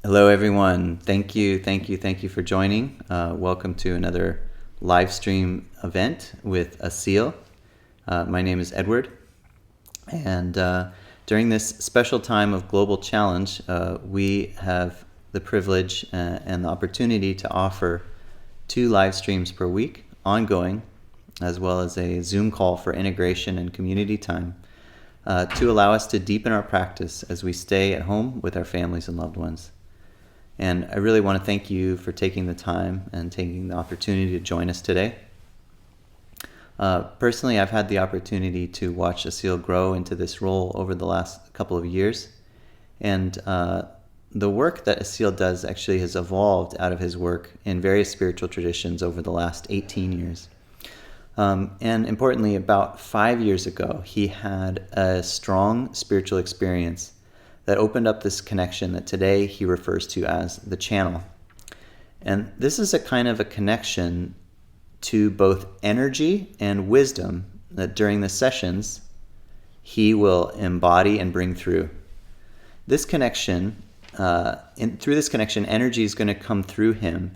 Hello, everyone. Thank you for joining. Welcome to another live stream event with a seal. My name is Edward, and during this special time of global challenge, we have the privilege and the opportunity to offer 2 live streams per week, ongoing, as well as a Zoom call for integration and community time, to allow us to deepen our practice as we stay at home with our families and loved ones. And I really want to thank you for taking the time and taking the opportunity to join us today. Personally, I've had the opportunity to watch Asil grow into this role over the last couple of years. And the work that Asil does actually has evolved out of his work in various spiritual traditions over the last 18 years. And importantly, about 5 years ago, he had a strong spiritual experience that opened up this connection that today he refers to as the channel. And this is a kind of a connection to both energy and wisdom that during the sessions he will embody and bring through. This connection, through this connection, energy is going to come through him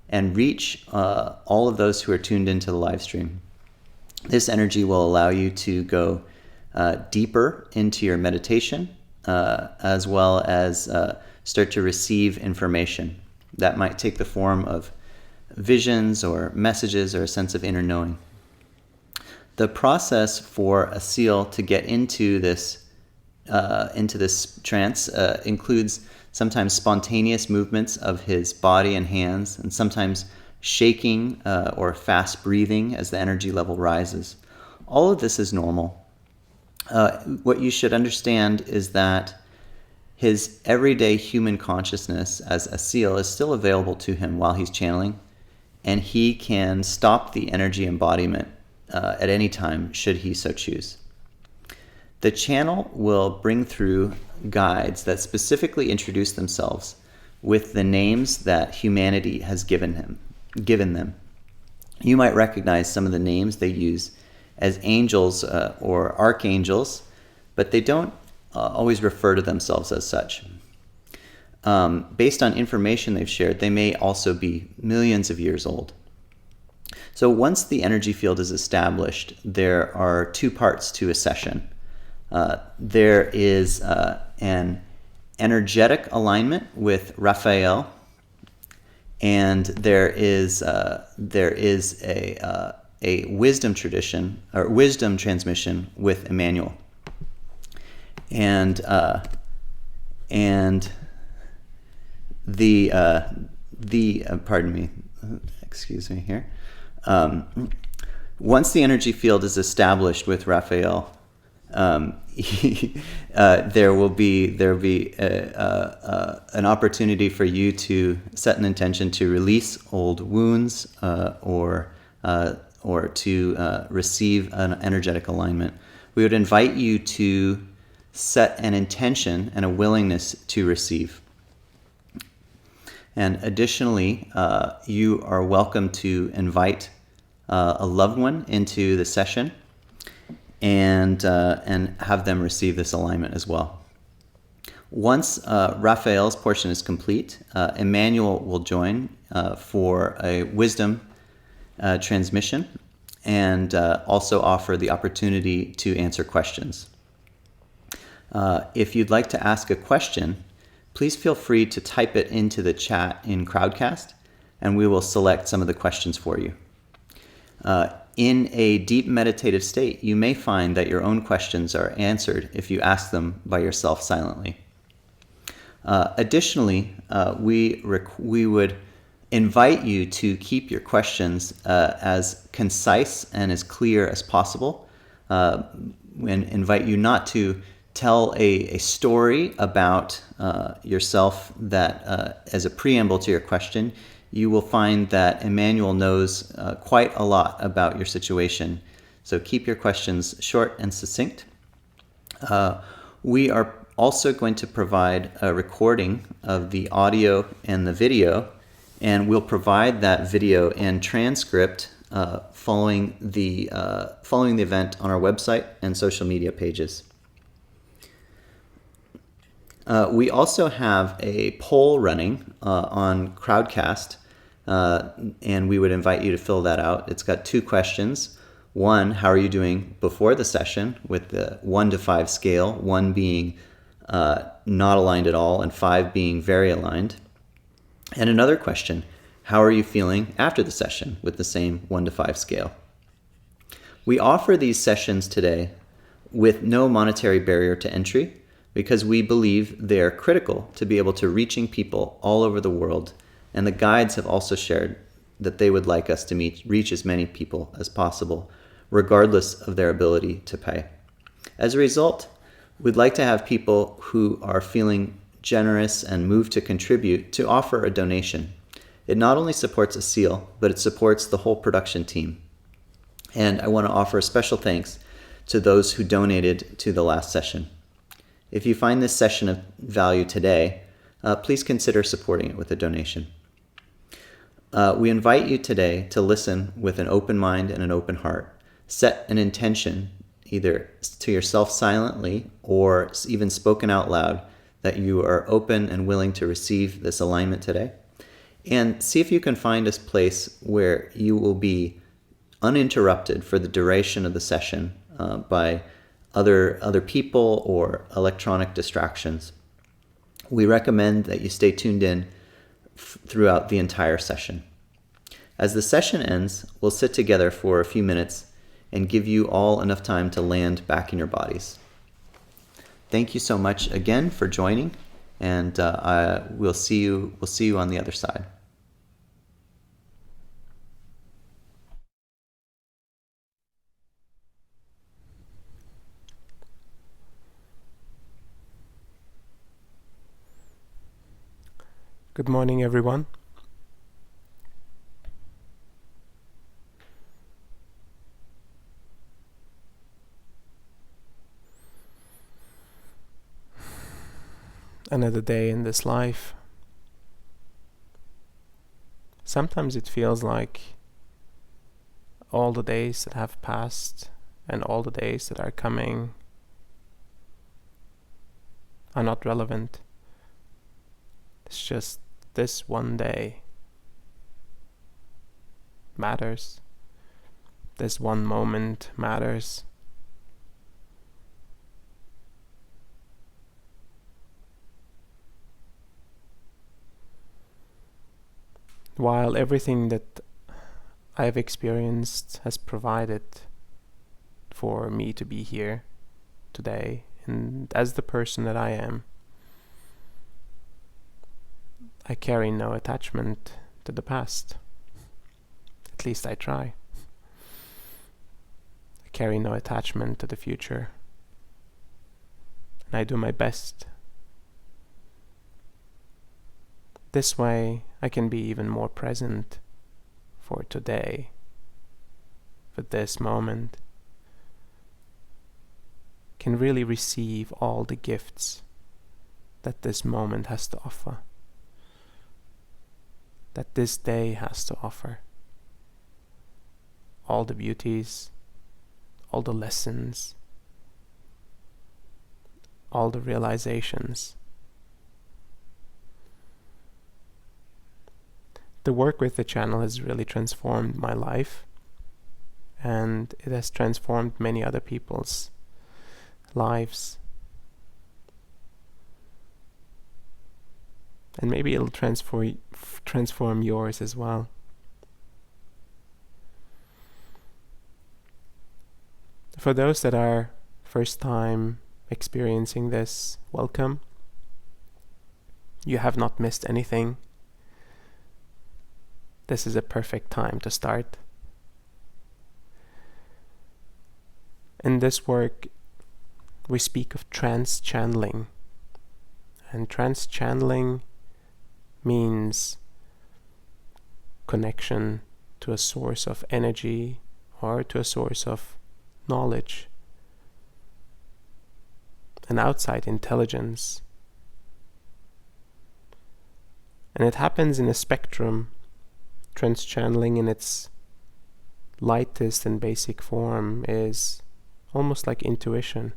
and reach all of those who are tuned into the live stream. This energy will allow you to go deeper into your meditation, as well as start to receive information that might take the form of visions or messages or a sense of inner knowing. The process for Asil to get into this trance includes sometimes spontaneous movements of his body and hands, and sometimes shaking or fast breathing as the energy level rises. All of this is normal. What you should understand is that his everyday human consciousness as Asil is still available to him while he's channeling, and he can stop the energy embodiment at any time should he so choose. The channel will bring through guides that specifically introduce themselves with the names that humanity has given them. You might recognize some of the names they use as angels or archangels, but they don't always refer to themselves as such. Based on information they've shared, they may also be millions of years old. So once the energy field is established, there are 2 parts to a session. There is an energetic alignment with Raphael, and there is a wisdom tradition or wisdom transmission with Emmanuel, and the pardon me, excuse me here. Once the energy field is established with Raphael, there will be an opportunity for you to set an intention to release old wounds or to receive an energetic alignment. We would invite you to set an intention and a willingness to receive. And additionally, you are welcome to invite a loved one into the session and have them receive this alignment as well. Once Raphael's portion is complete, Emmanuel will join for a wisdom transmission, and also offer the opportunity to answer questions. If you'd like to ask a question, please feel free to type it into the chat in Crowdcast, and we will select some of the questions for you. In a deep meditative state, you may find that your own questions are answered if you ask them by yourself silently. Additionally, we would invite you to keep your questions as concise and as clear as possible, and invite you not to tell a story about yourself that as a preamble to your question. You will find that Emmanuel knows quite a lot about your situation, so keep your questions short and succinct. We are also going to provide a recording of the audio and the video, and we'll provide that video and transcript following the event on our website and social media pages. We also have a poll running on Crowdcast, and we would invite you to fill that out. It's got 2 questions. 1, how are you doing before the session, with the 1 to 5 scale, 1 being not aligned at all and 5 being very aligned. And another question, how are you feeling after the session, with the same 1 to 5 scale. We offer these sessions today with no monetary barrier to entry, because we believe they are critical to be able to reaching people all over the world, and the guides have also shared that they would like us to reach as many people as possible, regardless of their ability to pay. As a result, we'd like to have people who are feeling generous and moved to contribute to offer a donation. It not only supports Asil, but it supports the whole production team. And I want to offer a special thanks to those who donated to the last session. If you find this session of value today, please consider supporting it with a donation. We invite you today to listen with an open mind and an open heart. Set an intention, either to yourself silently or even spoken out loud, that you are open and willing to receive this alignment today. And see if you can find a place where you will be uninterrupted for the duration of the session by other people or electronic distractions. We recommend that you stay tuned in throughout the entire session. As the session ends, we'll sit together for a few minutes and give you all enough time to land back in your bodies. Thank you so much again for joining, and we'll see you on the other side. Good morning, everyone. Another day in this life. Sometimes it feels like all the days that have passed and all the days that are coming are not relevant. It's just this one day matters. This one moment matters. While everything that I have experienced has provided for me to be here today, and as the person that I am, I carry no attachment to the past. At least I try. I carry no attachment to the future. And I do my best. This way, I can be even more present for today, for this moment. Can really receive all the gifts that this moment has to offer, that this day has to offer. All the beauties, all the lessons, all the realizations. The work with the channel has really transformed my life, and it has transformed many other people's lives. And maybe it'll transform yours as well. For those that are first time experiencing this, welcome. You have not missed anything. This is a perfect time to start. In this work, we speak of trance channeling. And trance channeling means connection to a source of energy or to a source of knowledge, an outside intelligence. And it happens in a spectrum. Trance channeling in its lightest and basic form is almost like intuition.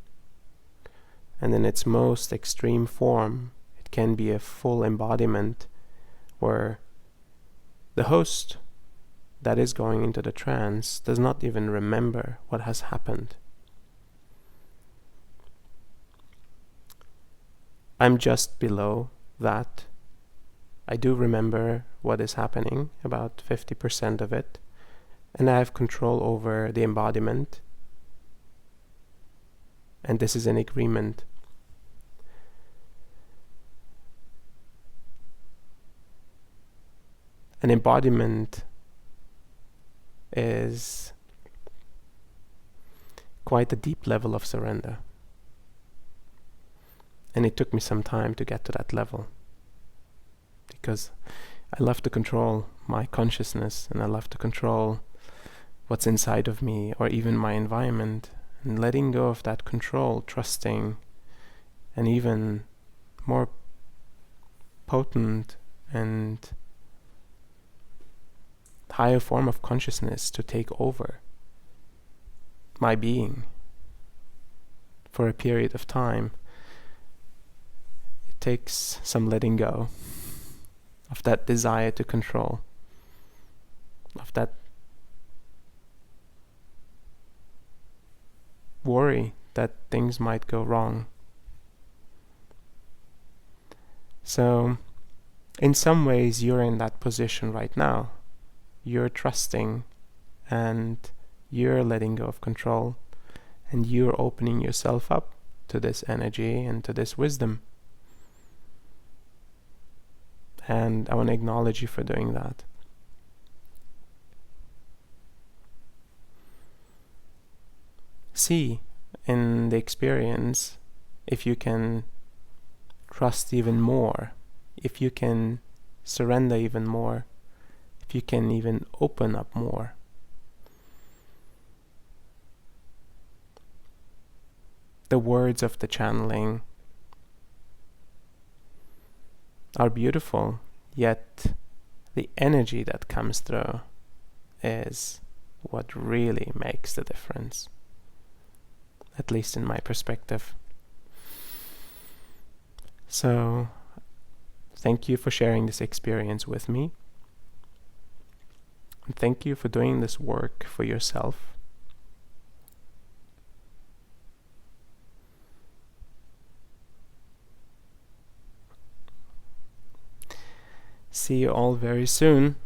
And in its most extreme form, it can be a full embodiment where the host that is going into the trance does not even remember what has happened. I'm just below that. I do remember what is happening, about 50% of it, and I have control over the embodiment. And this is an agreement. An embodiment is quite a deep level of surrender. And it took me some time to get to that level, because I love to control my consciousness, and I love to control what's inside of me or even my environment, and letting go of that control, trusting an even more potent and higher form of consciousness to take over my being for a period of time. It takes some letting go of that desire to control, of that worry that things might go wrong. So, in some ways, you're in that position right now. You're trusting and you're letting go of control, and you're opening yourself up to this energy and to this wisdom. And I want to acknowledge you for doing that. See in the experience if you can trust even more, if you can surrender even more, if you can even open up more. The words of the channeling are beautiful, yet the energy that comes through is what really makes the difference, at least in my perspective. So, thank you for sharing this experience with me. And thank you for doing this work for yourself. See you all very soon.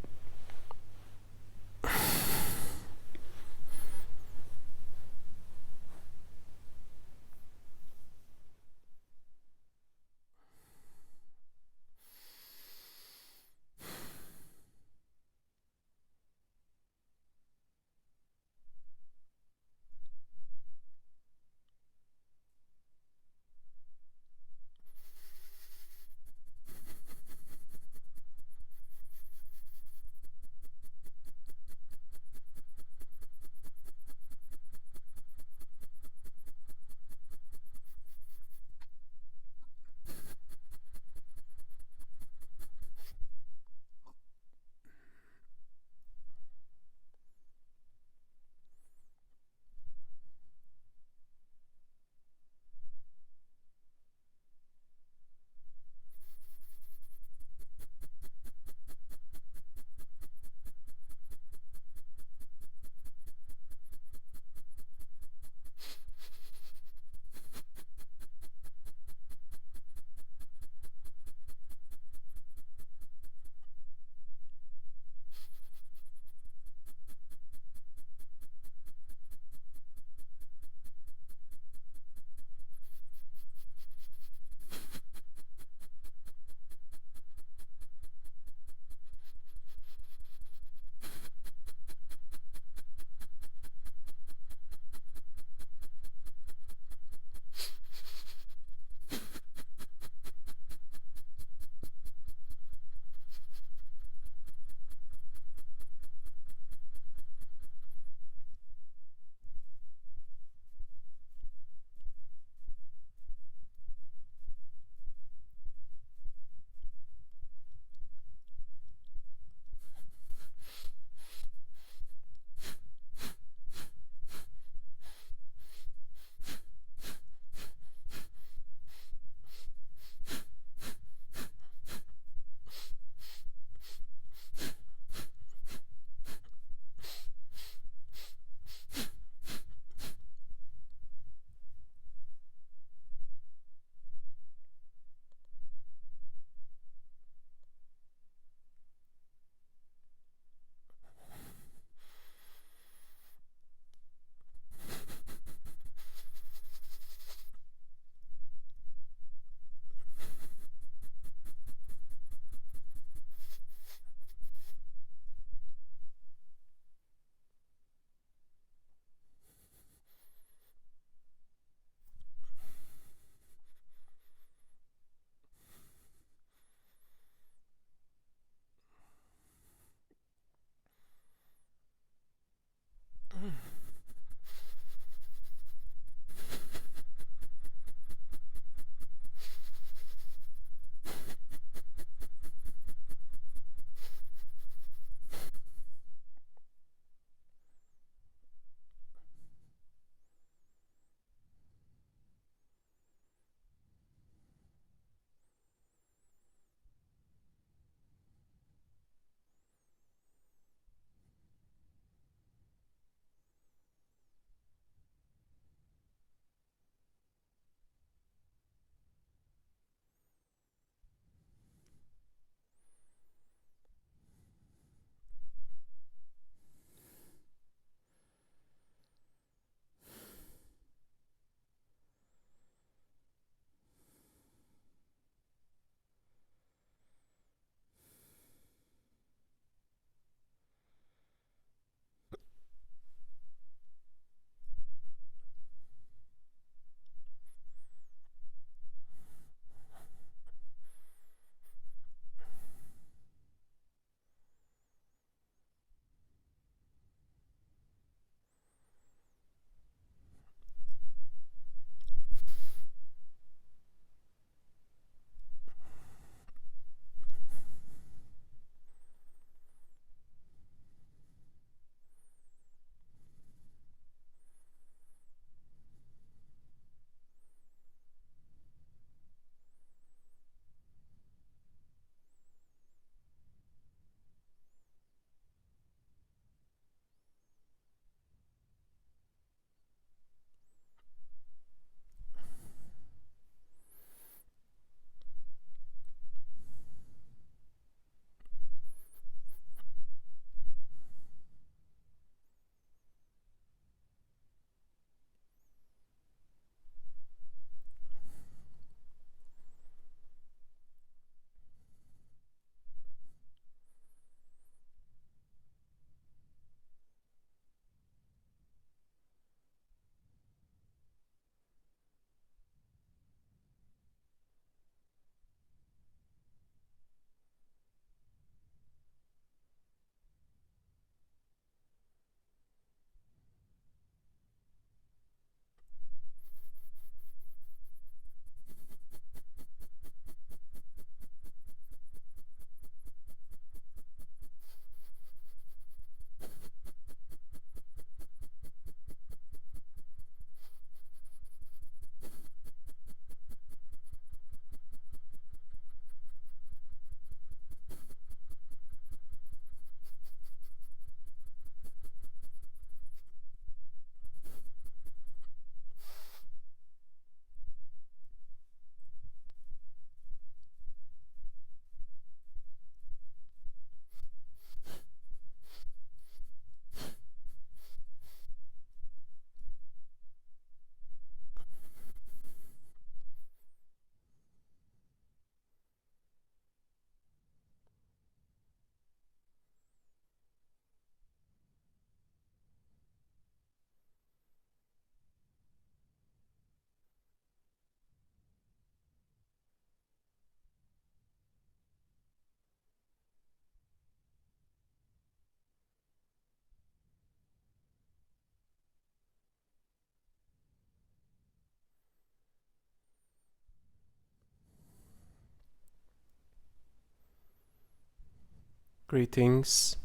Greetings.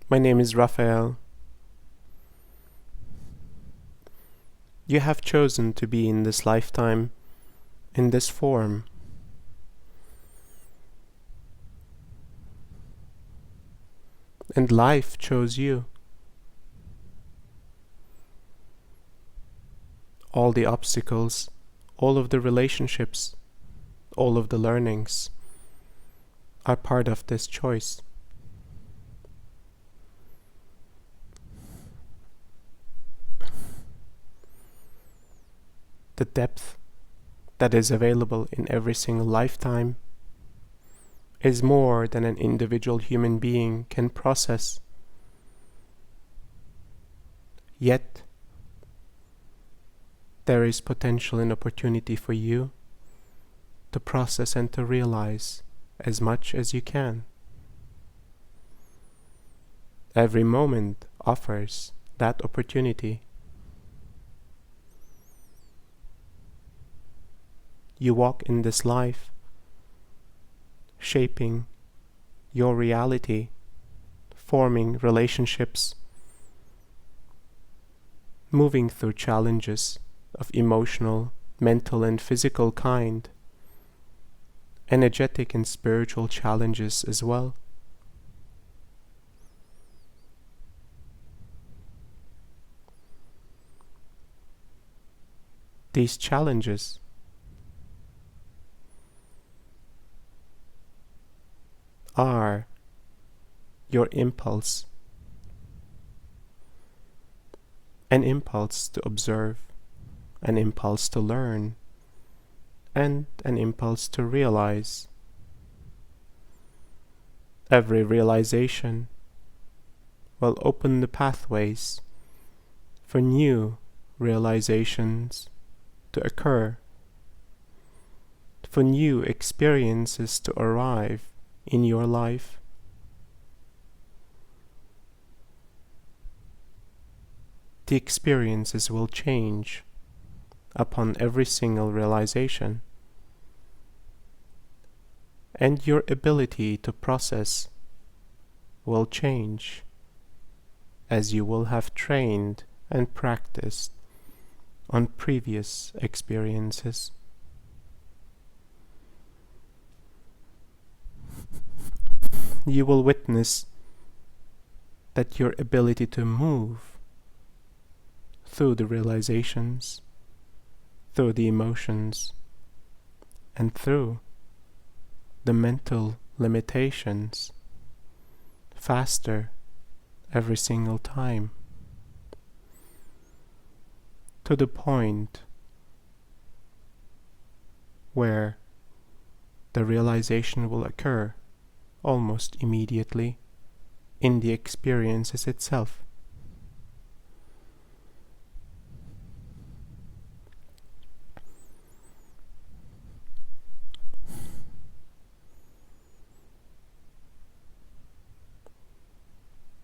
My name is Raphael. You have chosen to be in this lifetime, in this form. And life chose you. All the obstacles, all of the relationships, all of the learnings are part of this choice. The depth that is available in every single lifetime is more than an individual human being can process. Yet, there is potential and opportunity for you to process and to realize as much as you can. Every moment offers that opportunity. You walk in this life, shaping your reality, forming relationships, moving through challenges of emotional, mental, and physical kind, energetic and spiritual challenges as well. These challenges are your impulse, an impulse to observe, an impulse to learn, and an impulse to realize. Every realization will open the pathways for new realizations to occur, for new experiences to arrive in your life. The experiences will change upon every single realization, and your ability to process will change as you will have trained and practiced on previous experiences. You will witness that your ability to move through the realizations, through the emotions, and through the mental limitations faster every single time, to the point where the realization will occur almost immediately in the experiences itself.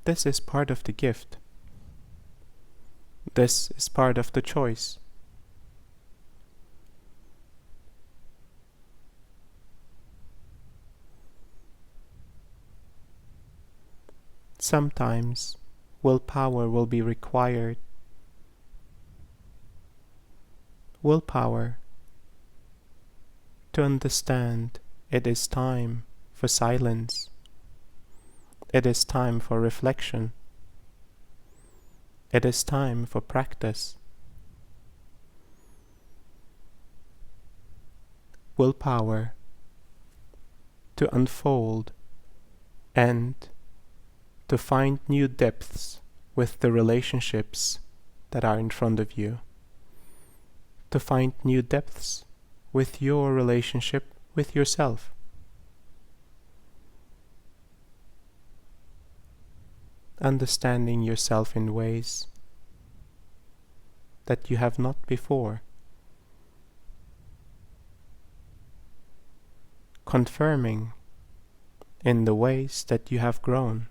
This is part of the gift. This is part of the choice. Sometimes willpower will be required. Willpower to understand it is time for silence. It is time for reflection. It is time for practice. Willpower to unfold and to find new depths with the relationships that are in front of you. To find new depths with your relationship with yourself. Understanding yourself in ways that you have not before. Confirming in the ways that you have grown.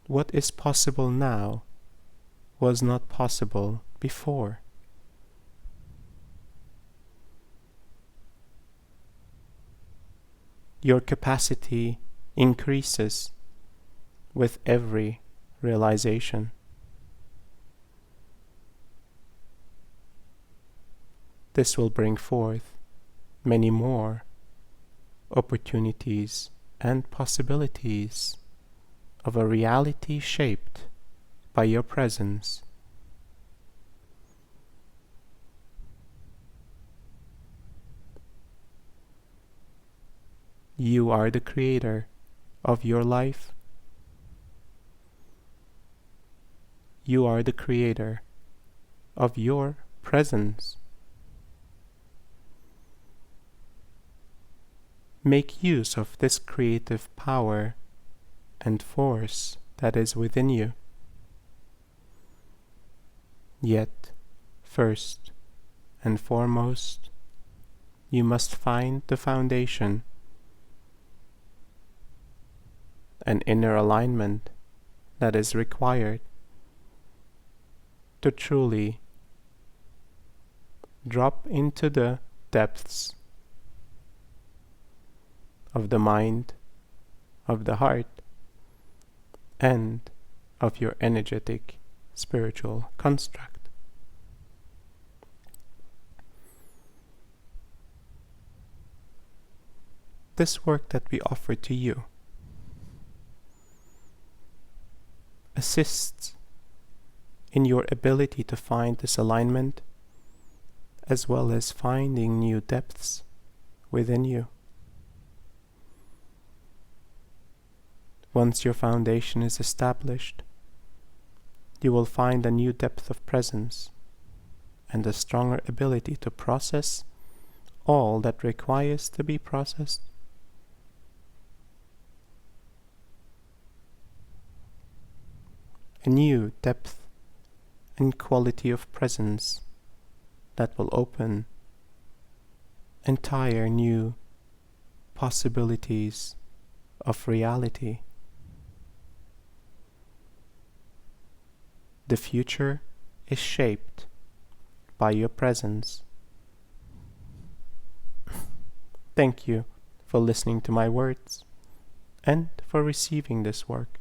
What is possible now was not possible before. Your capacity increases with every realization. This will bring forth many more opportunities and possibilities of a reality shaped by your presence. You are the creator of your life. You are the creator of your presence. Make use of this creative power and force that is within you. Yet, first and foremost, you must find the foundation, an inner alignment that is required to truly drop into the depths of the mind, of the heart, and of your energetic spiritual construct. This work that we offer to you assists in your ability to find this alignment, as well as finding new depths within you. Once your foundation is established, you will find a new depth of presence and a stronger ability to process all that requires to be processed. A new depth and quality of presence that will open entire new possibilities of reality. The future is shaped by your presence. Thank you for listening to my words and for receiving this work.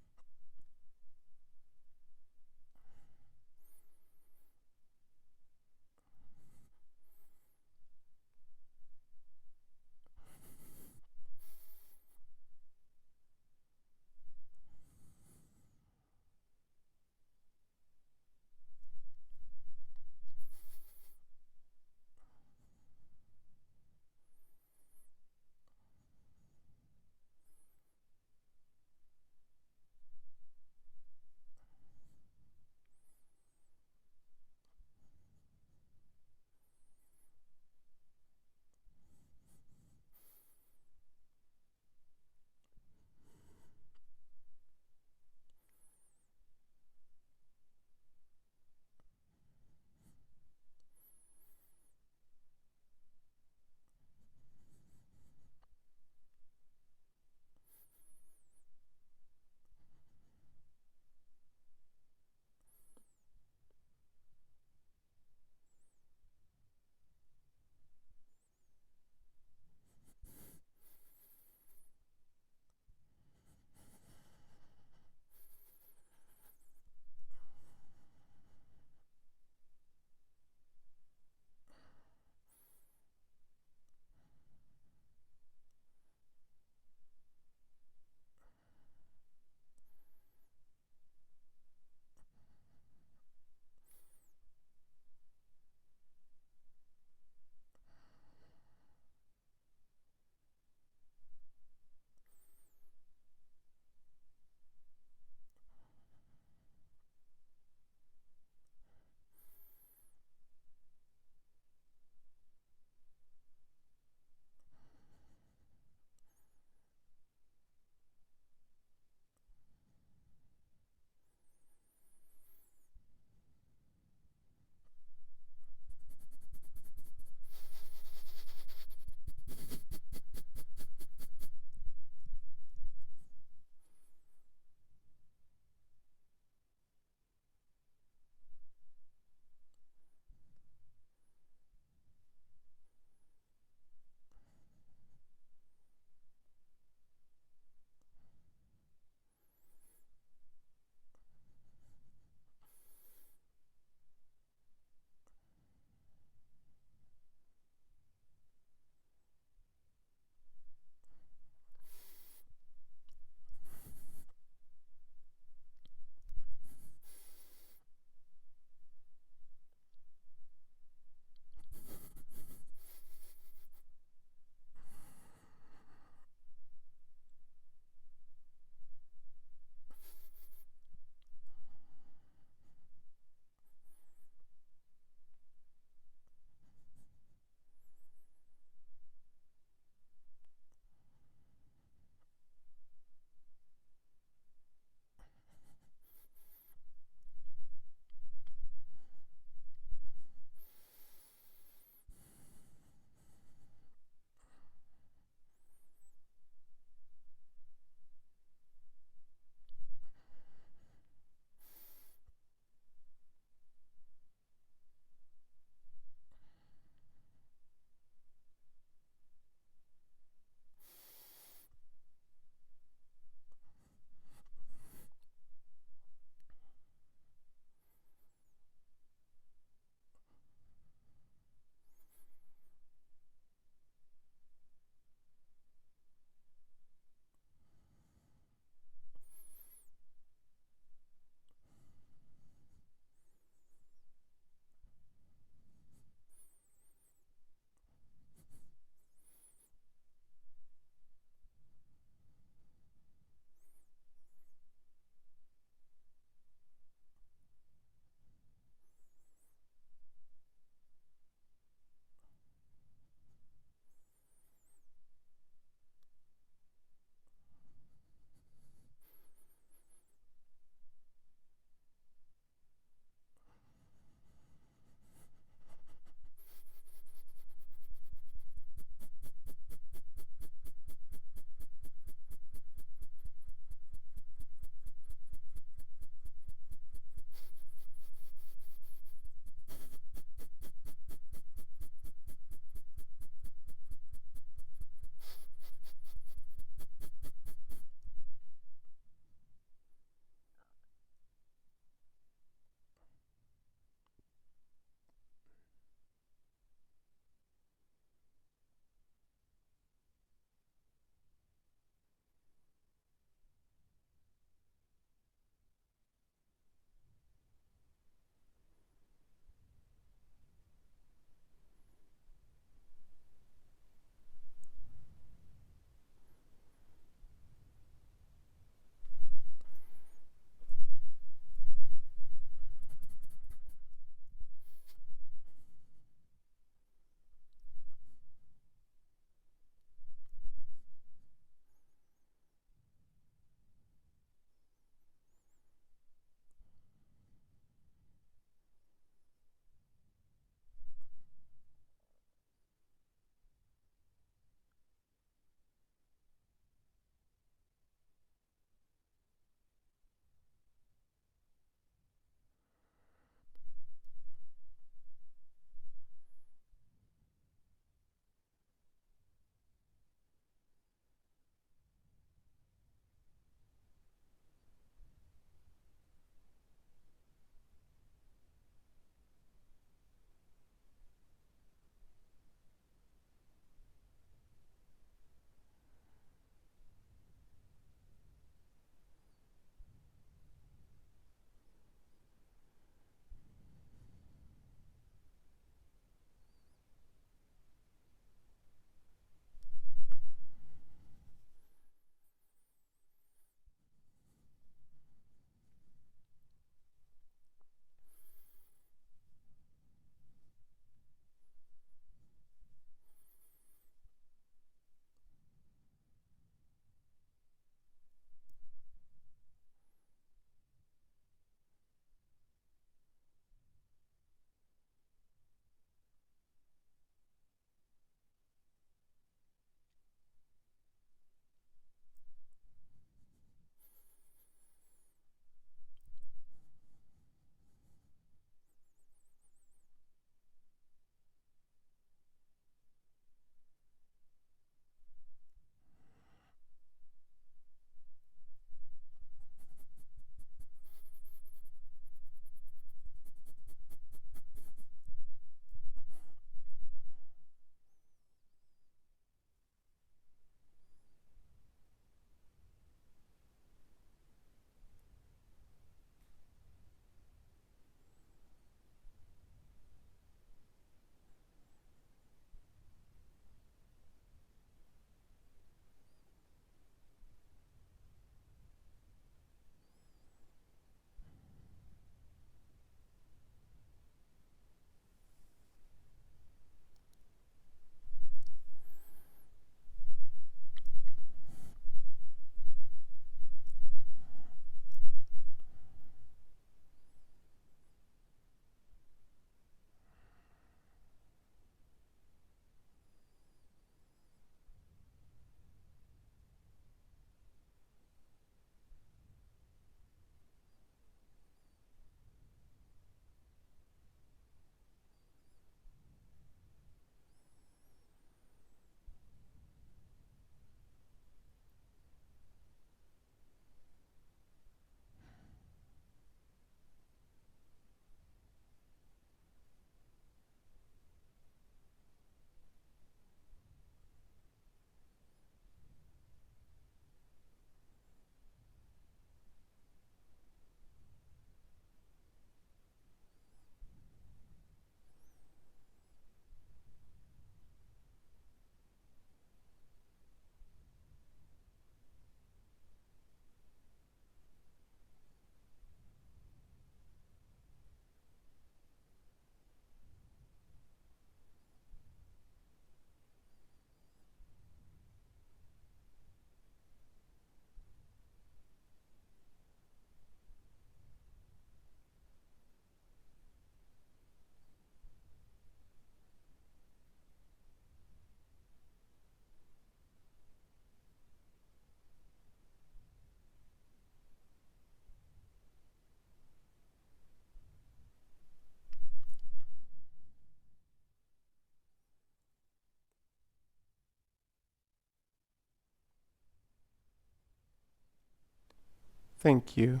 Thank you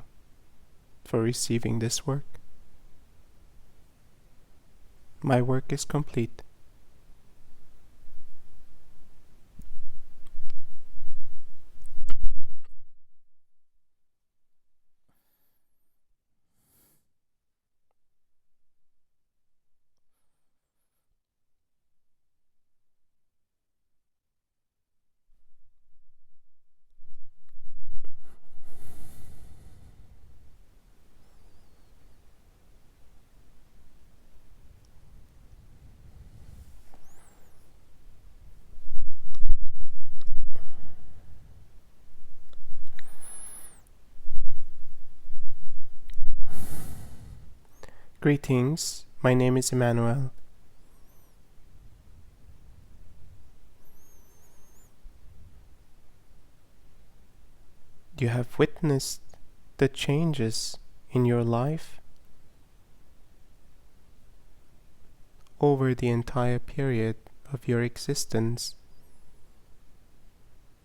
for receiving this work. My work is complete. Greetings, my name is Emmanuel. You have witnessed the changes in your life over the entire period of your existence.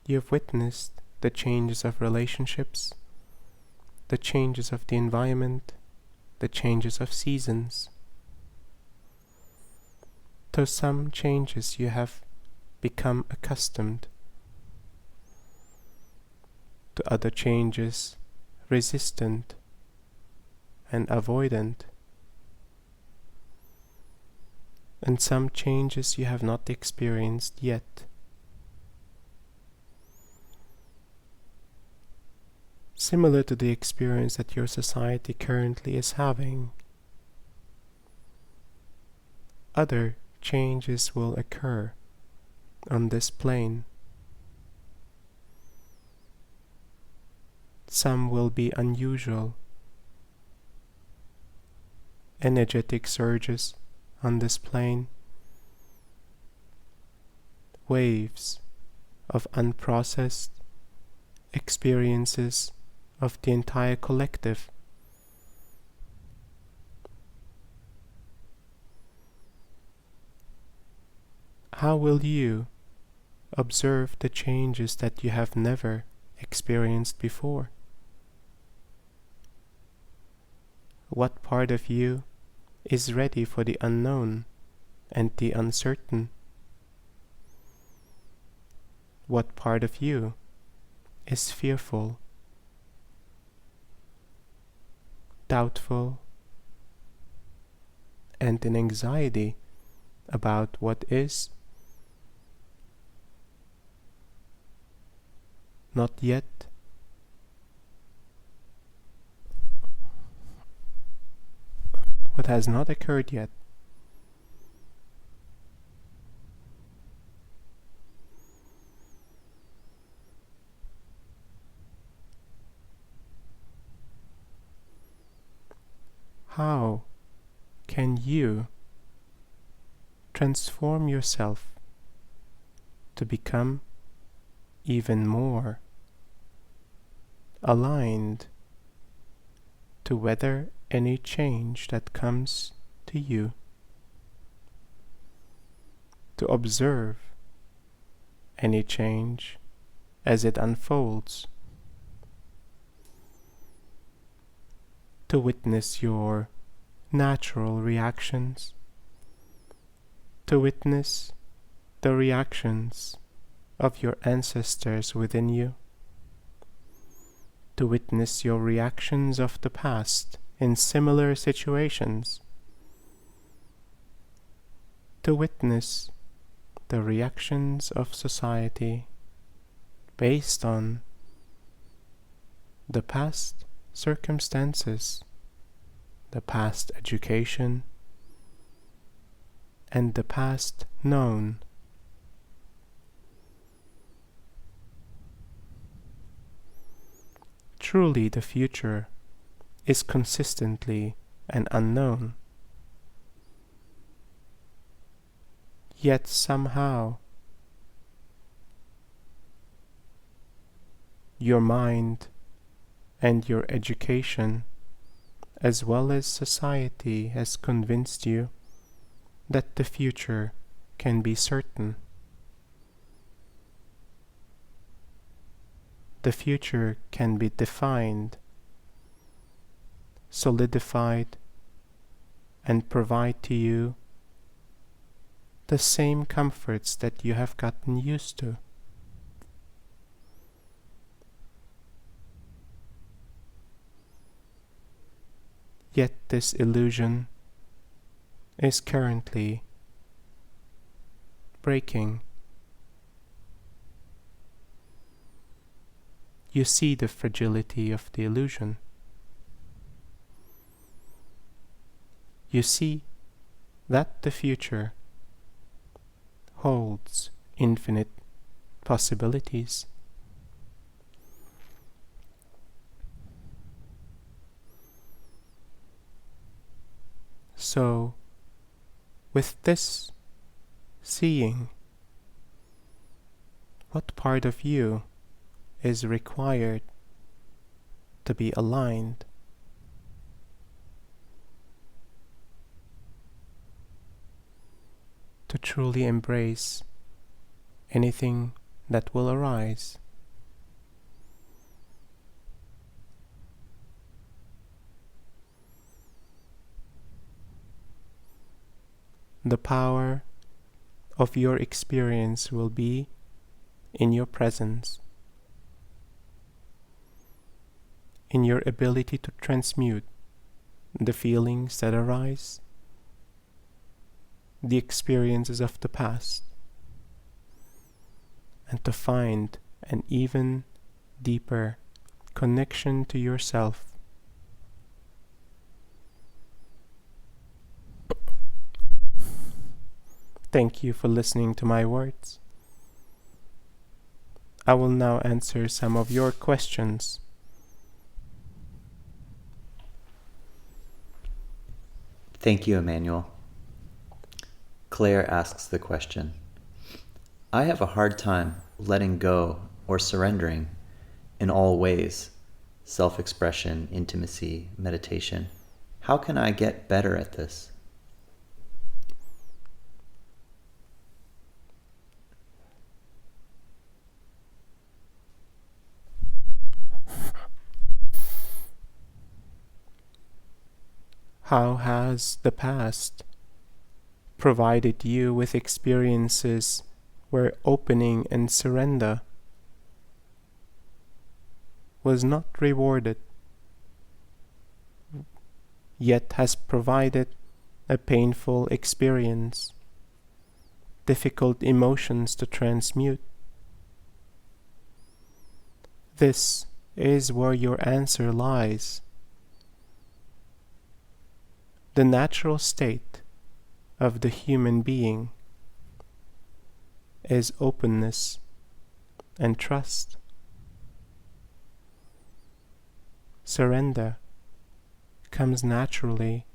You have witnessed the changes of relationships, the changes of the environment, the changes of seasons. To some changes you have become accustomed, to other changes resistant and avoidant, and some changes you have not experienced yet. Similar to the experience that your society currently is having, other changes will occur on this plane. Some will be unusual, energetic surges on this plane, waves of unprocessed experiences of the entire collective. How will you observe the changes that you have never experienced before? What part of you is ready for the unknown and the uncertain? What part of you is fearful, doubtful, and in anxiety about what is not yet, what has not occurred yet? How can you transform yourself to become even more aligned to weather any change that comes to you, to observe any change as it unfolds, to witness your natural reactions, to witness the reactions of your ancestors within you, to witness your reactions of the past in similar situations, to witness the reactions of society based on the past circumstances, the past education, and the past known. Truly, the future is consistently an unknown. Yet somehow, your mind and your education, as well as society, has convinced you that the future can be certain. The future can be defined solidified and provide to you the same comforts that you have gotten used to. Yet this illusion is currently breaking. You see the fragility of the illusion. You see that the future holds infinite possibilities. So, with this seeing, what part of you is required to be aligned? To truly embrace anything that will arise. The power of your experience will be in your presence, in your ability to transmute the feelings that arise, the experiences of the past, and to find an even deeper connection to yourself. Thank you for listening to my words. I will now answer some of your questions. Thank you, Emmanuel. Claire asks the question, I have a hard time letting go or surrendering in all ways, self-expression, intimacy, meditation. How can I get better at this? How has the past provided you with experiences where opening and surrender was not rewarded, yet has provided a painful experience, difficult emotions to transmute? This is where your answer lies. The natural state of the human being is openness and trust. Surrender comes naturally.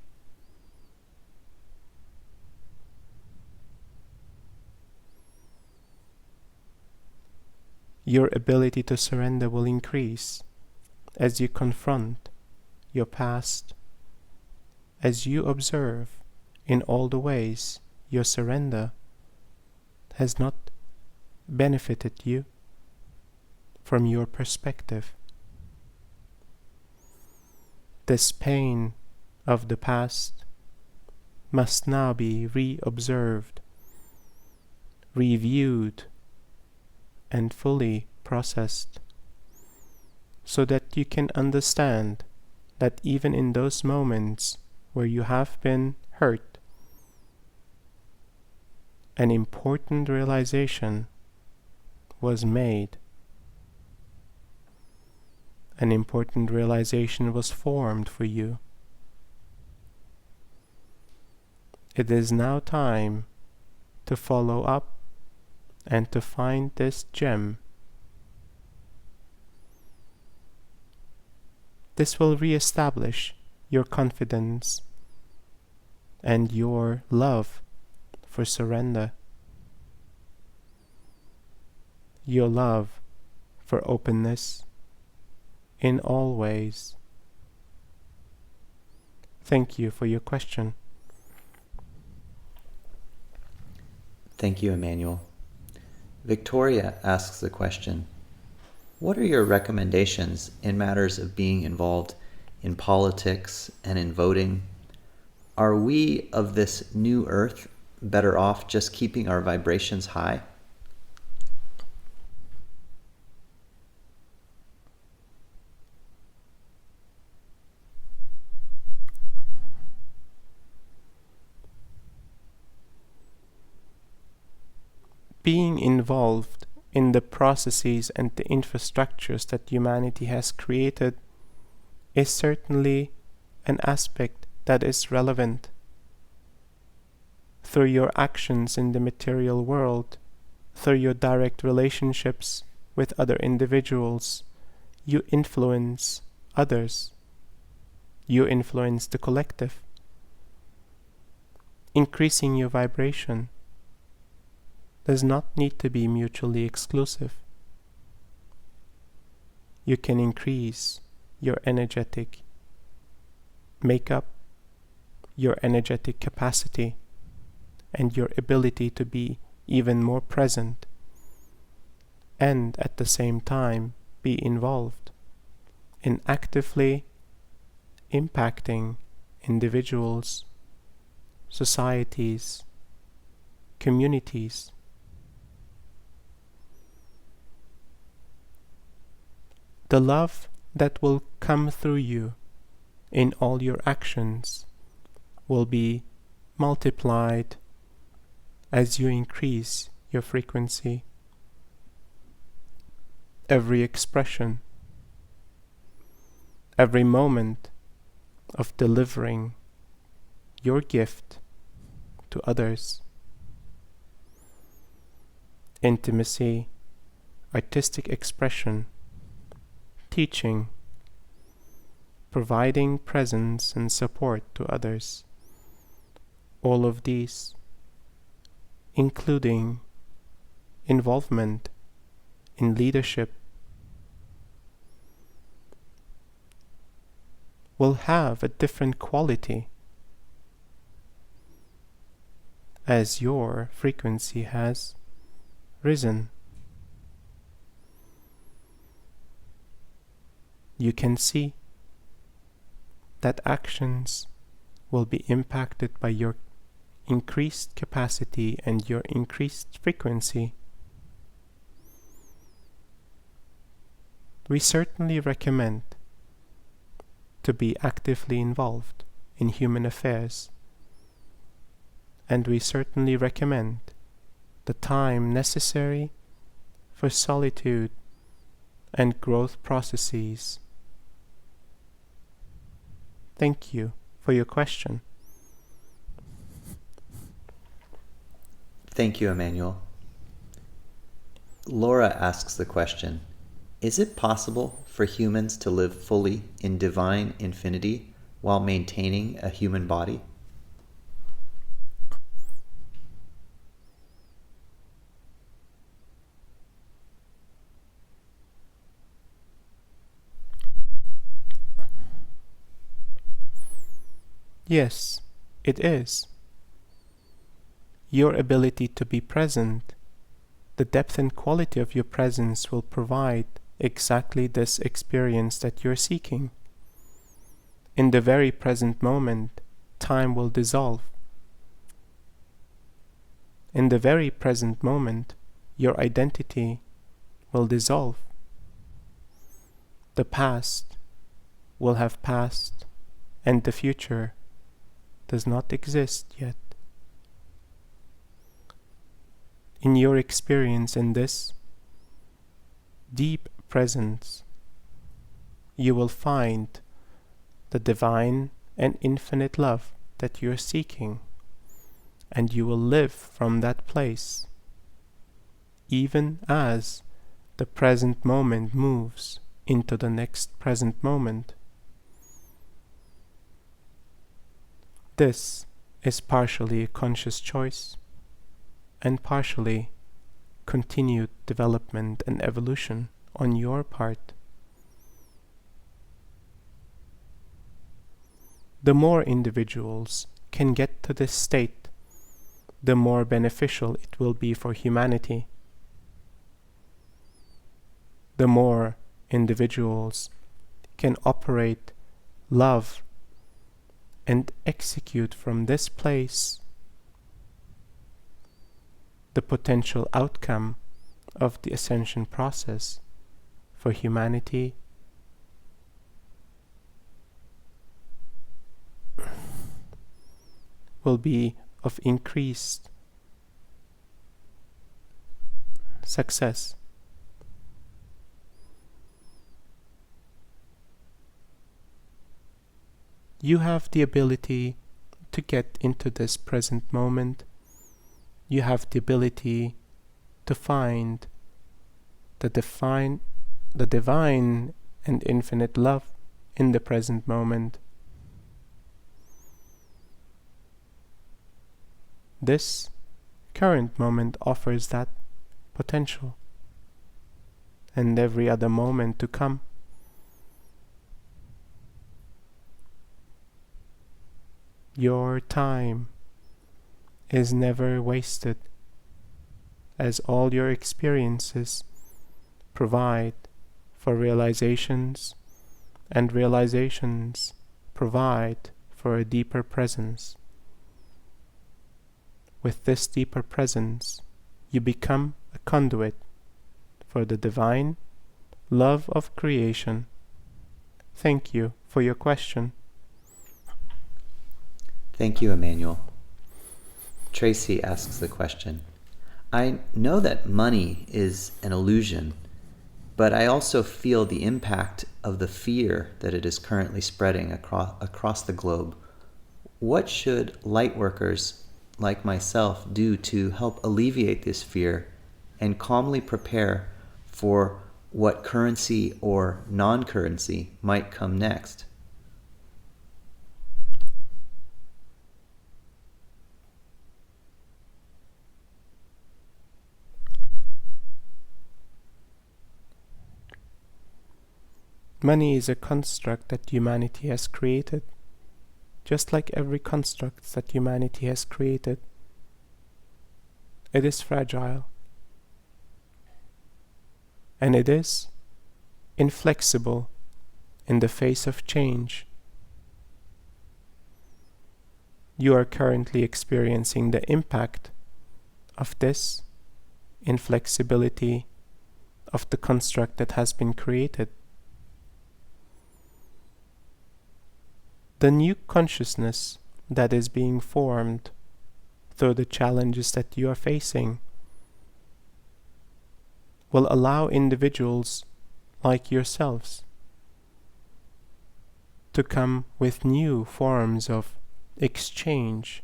Your ability to surrender will increase as you confront your past, as you observe in all the ways your surrender has not benefited you from your perspective. This pain of the past must now be re-observed, reviewed, and fully processed, so that you can understand that even in those moments where you have been hurt, an important realization was made. An important realization was formed for you. It is now time to follow up and to find this gem. This will re-establish your confidence and your love for surrender, your love for openness in all ways. Thank you for your question. Thank you, Emmanuel. Victoria asks the question, what are your recommendations in matters of being involved in politics, and in voting. Are we of this new earth better off just keeping our vibrations high? Being involved in the processes and the infrastructures that humanity has created is certainly an aspect that is relevant. Through your actions in the material world, through your direct relationships with other individuals, you influence others. You influence the collective, increasing your vibration does not need to be mutually exclusive. You can increase your energetic makeup, your energetic capacity, and your ability to be even more present, and at the same time be involved in actively impacting individuals, societies, communities. The love that will come through you in all your actions will be multiplied as you increase your frequency. Every expression, every moment of delivering your gift to others, intimacy, artistic expression, teaching, providing presence and support to others, all of these, including involvement in leadership, will have a different quality as your frequency has risen. You can see that actions will be impacted by your increased capacity and your increased frequency. We certainly recommend to be actively involved in human affairs, and we certainly recommend the time necessary for solitude and growth processes. Thank you for your question. Thank you, Emmanuel. Laura asks the question, is it possible for humans to live fully in divine infinity while maintaining a human body? Yes, it is. Your ability to be present, the depth and quality of your presence will provide exactly this experience that you're seeking. In the very present moment, time will dissolve. In the very present moment, your identity will dissolve. The past will have passed, and the future does not exist yet. In your experience in this deep presence, you will find the divine and infinite love that you're seeking, and you will live from that place, even as the present moment moves into the next present moment. This is partially a conscious choice and partially continued development and evolution on your part. The more individuals can get to this state, the more beneficial it will be for humanity. The more individuals can operate love, and execute from this place the potential outcome of the ascension process for humanity will be of increased success. You have the ability to get into this present moment. You have the ability to find the divine and infinite love in the present moment. This current moment offers that potential, and every other moment to come. Your time is never wasted, as all your experiences provide for realizations, and realizations provide for a deeper presence. With this deeper presence, you become a conduit for the divine love of creation. Thank you for your question. Thank you, Emmanuel. Tracy asks the question, I know that money is an illusion, but I also feel the impact of the fear that it is currently spreading across the globe. What should light workers like myself do to help alleviate this fear and calmly prepare for what currency or non-currency might come next? Money is a construct that humanity has created, just like every construct that humanity has created. It is fragile, and it is inflexible in the face of change. You are currently experiencing the impact of this inflexibility of the construct that has been created. The new consciousness that is being formed through the challenges that you are facing will allow individuals like yourselves to come with new forms of exchange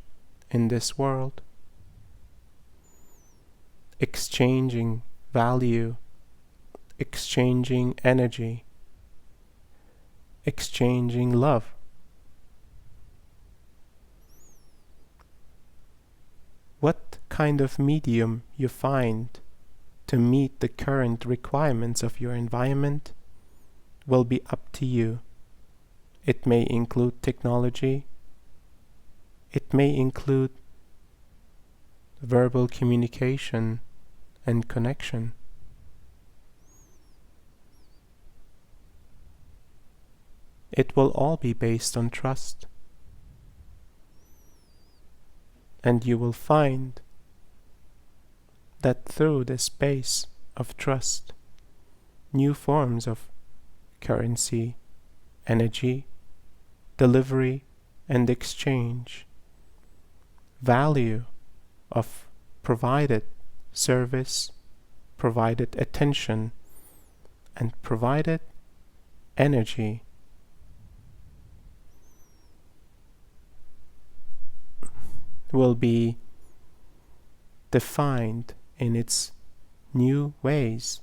in this world, exchanging value, exchanging energy, exchanging love. What kind of medium you find to meet the current requirements of your environment will be up to you. It may include technology. It may include verbal communication and connection. It will all be based on trust. And you will find that through the space of trust, new forms of currency, energy, delivery, and exchange, value of provided service, provided attention, and provided energy will be defined in its new ways.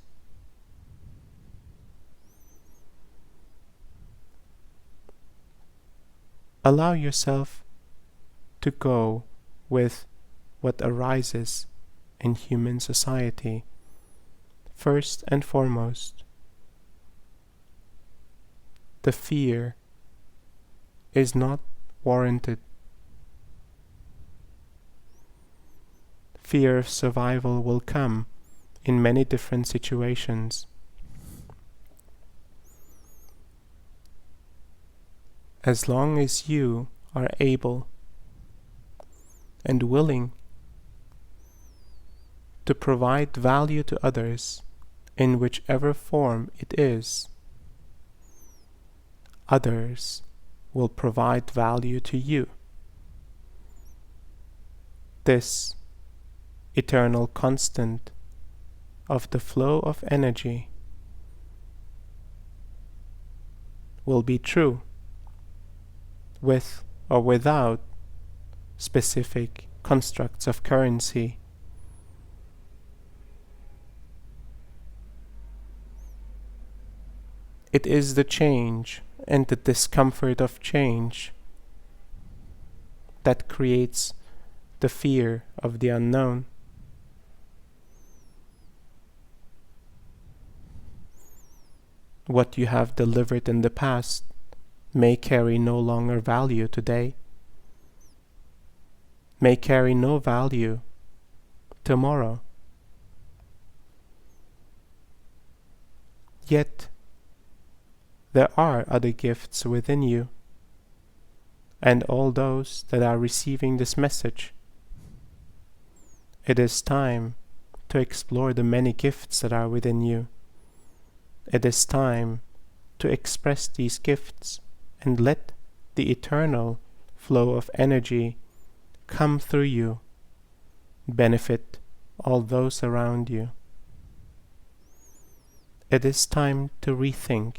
Allow yourself to go with what arises in human society. First and foremost, the fear is not warranted. Fear of survival will come in many different situations. as long as you are able and willing to provide value to others in whichever form it is, others will provide value to you. This eternal constant of the flow of energy will be true with or without specific constructs of currency. It is the change and the discomfort of change that creates the fear of the unknown. What you have delivered in the past may carry no longer value today, may carry no value tomorrow. Yet, there are other gifts within you, and all those that are receiving this message. It is time to explore the many gifts that are within you. It is time to express these gifts and let the eternal flow of energy come through you, benefit all those around you. It is time to rethink,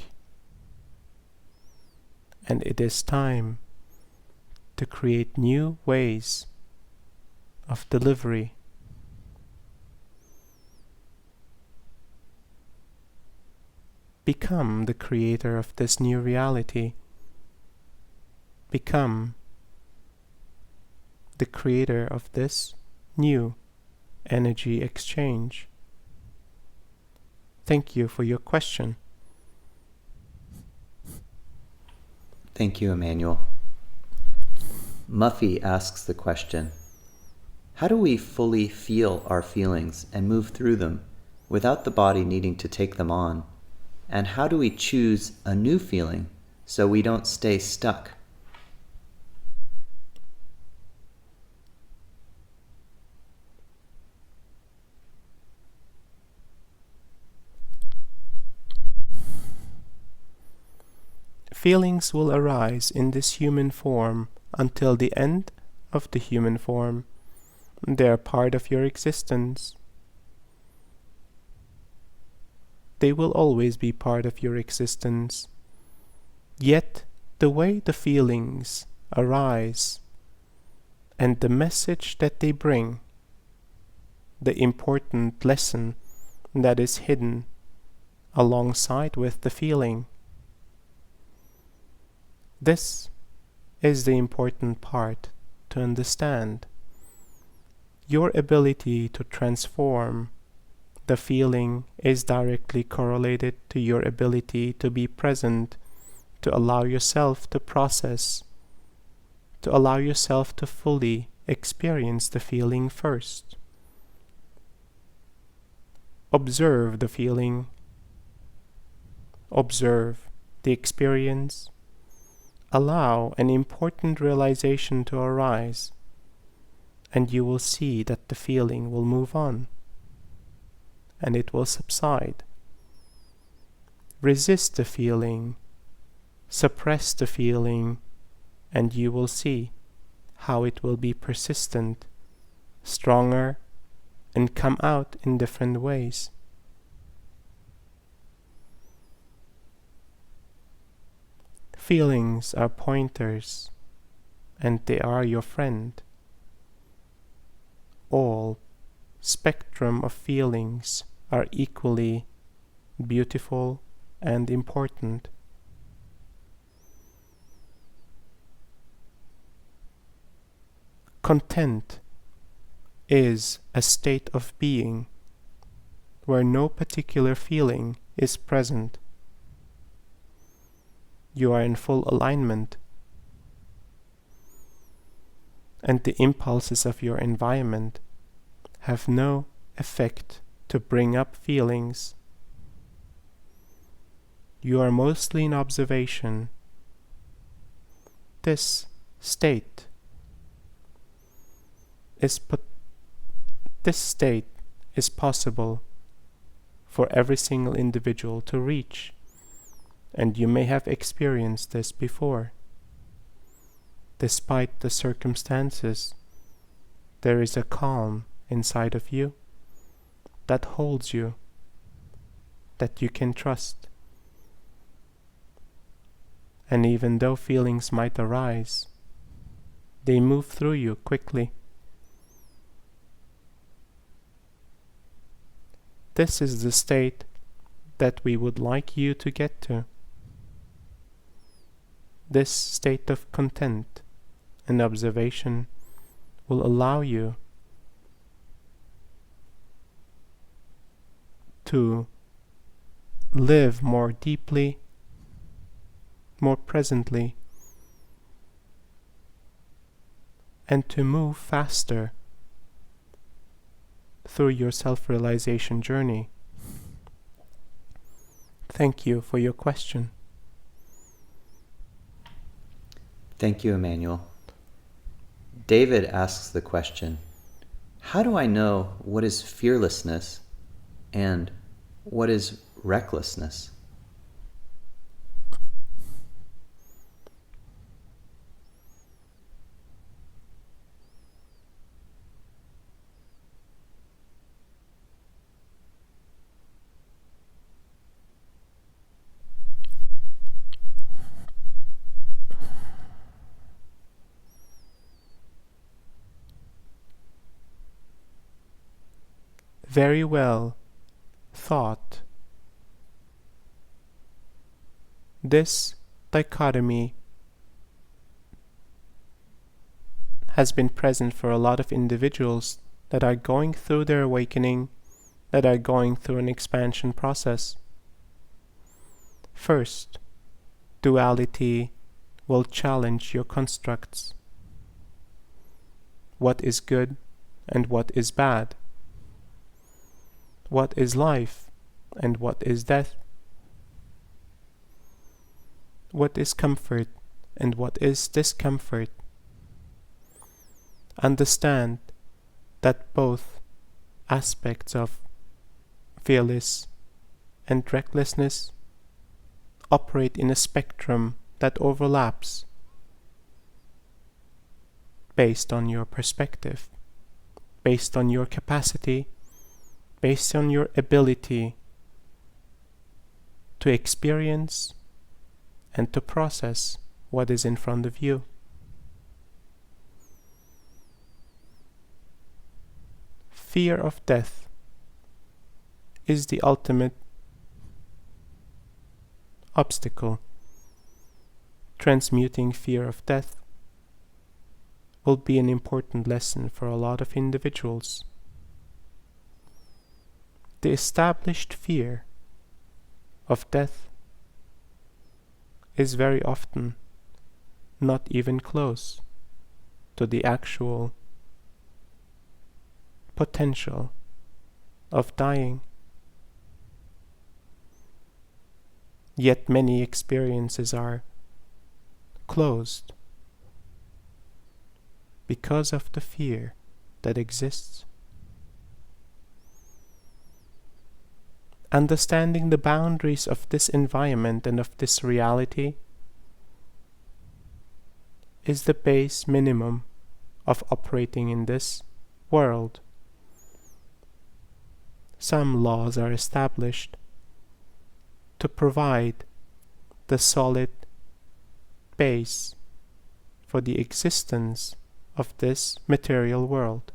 and it is time to create new ways of delivery. Become the creator of this new reality. Become the creator of this new energy exchange. Thank you for your question. Thank you, Emmanuel. Muffy asks the question, how do we fully feel our feelings and move through them without the body needing to take them on? And how do we choose a new feeling so we don't stay stuck? Feelings will arise in this human form until the end of the human form. They are part of your existence. They will always be part of your existence. Yet, the way the feelings arise and the message that they bring, the important lesson that is hidden alongside with the feeling, this is the important part to understand. Your ability to transform the feeling is directly correlated to your ability to be present, to allow yourself to process, to allow yourself to fully experience the feeling first. Observe the feeling. Observe the experience. Allow an important realization to arise, and you will see that the feeling will move on, and it will subside. Resist the feeling, suppress the feeling, and you will see how it will be persistent, stronger, and come out in different ways. Feelings are pointers, and they are your friend. All spectrum of feelings are equally beautiful and important. Content is a state of being where no particular feeling is present. You are in full alignment, and the impulses of your environment have no effect to bring up feelings. You are mostly in observation, this state this state is possible for every single individual to reach, and you may have experienced this before. Despite the circumstances, there is a calm inside of you that holds you, that you can trust. And even though feelings might arise, they move through you quickly. This is the state that we would like you to get to. This state of content and observation will allow you to live more deeply, more presently, and to move faster through your self-realization journey. Thank you for your question. Thank you, Emmanuel. David asks the question, how do I know what is fearlessness and what is recklessness? Very well thought. This dichotomy has been present for a lot of individuals that are going through their awakening, that are going through an expansion process. First, duality will challenge your constructs. What is good and what is bad? What is life and what is death? What is comfort and what is discomfort? Understand that both aspects of fearless and recklessness operate in a spectrum that overlaps based on your perspective, based on your capacity, based on your ability to experience and to process what is in front of you. Fear of death is the ultimate obstacle. Transmuting fear of death will be an important lesson for a lot of individuals. The established fear of death is very often not even close to the actual potential of dying. Yet many experiences are closed because of the fear that exists. Understanding the boundaries of this environment and of this reality is the base minimum of operating in this world. Some laws are established to provide the solid base for the existence of this material world.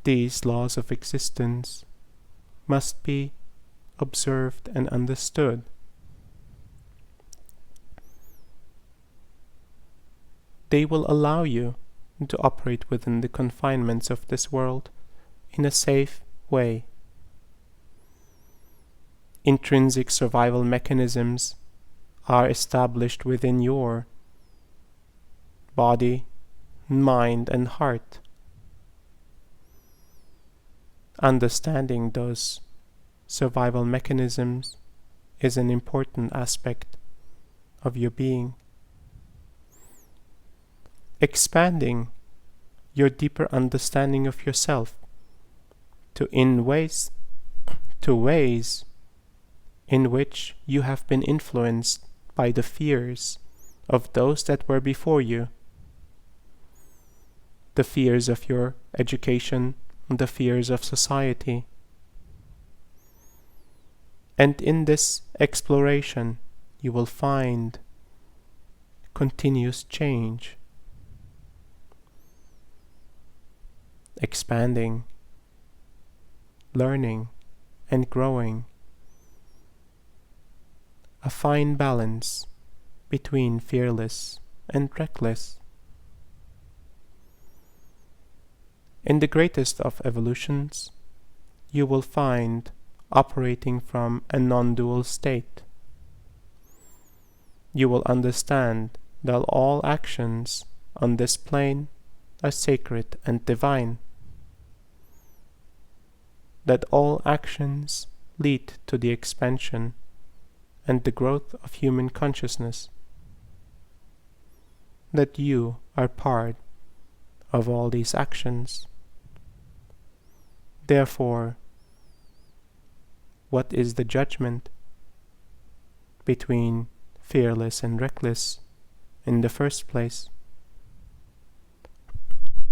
These laws of existence must be observed and understood. They will allow you to operate within the confinements of this world in a safe way. Intrinsic survival mechanisms are established within your body, mind, and heart. Understanding those survival mechanisms is an important aspect of your being expanding your deeper understanding of yourself to ways in which you have been influenced by the fears of those that were before you, the fears of your education, the fears of society. And in this exploration, you will find continuous change, expanding, learning, and growing. A fine balance between fearless and reckless. In the greatest of evolutions, you will find operating from a non-dual state. You will understand that all actions on this plane are sacred and divine, that all actions lead to the expansion and the growth of human consciousness, that you are part of all these actions. Therefore, what is the judgment between fearless and reckless in the first place?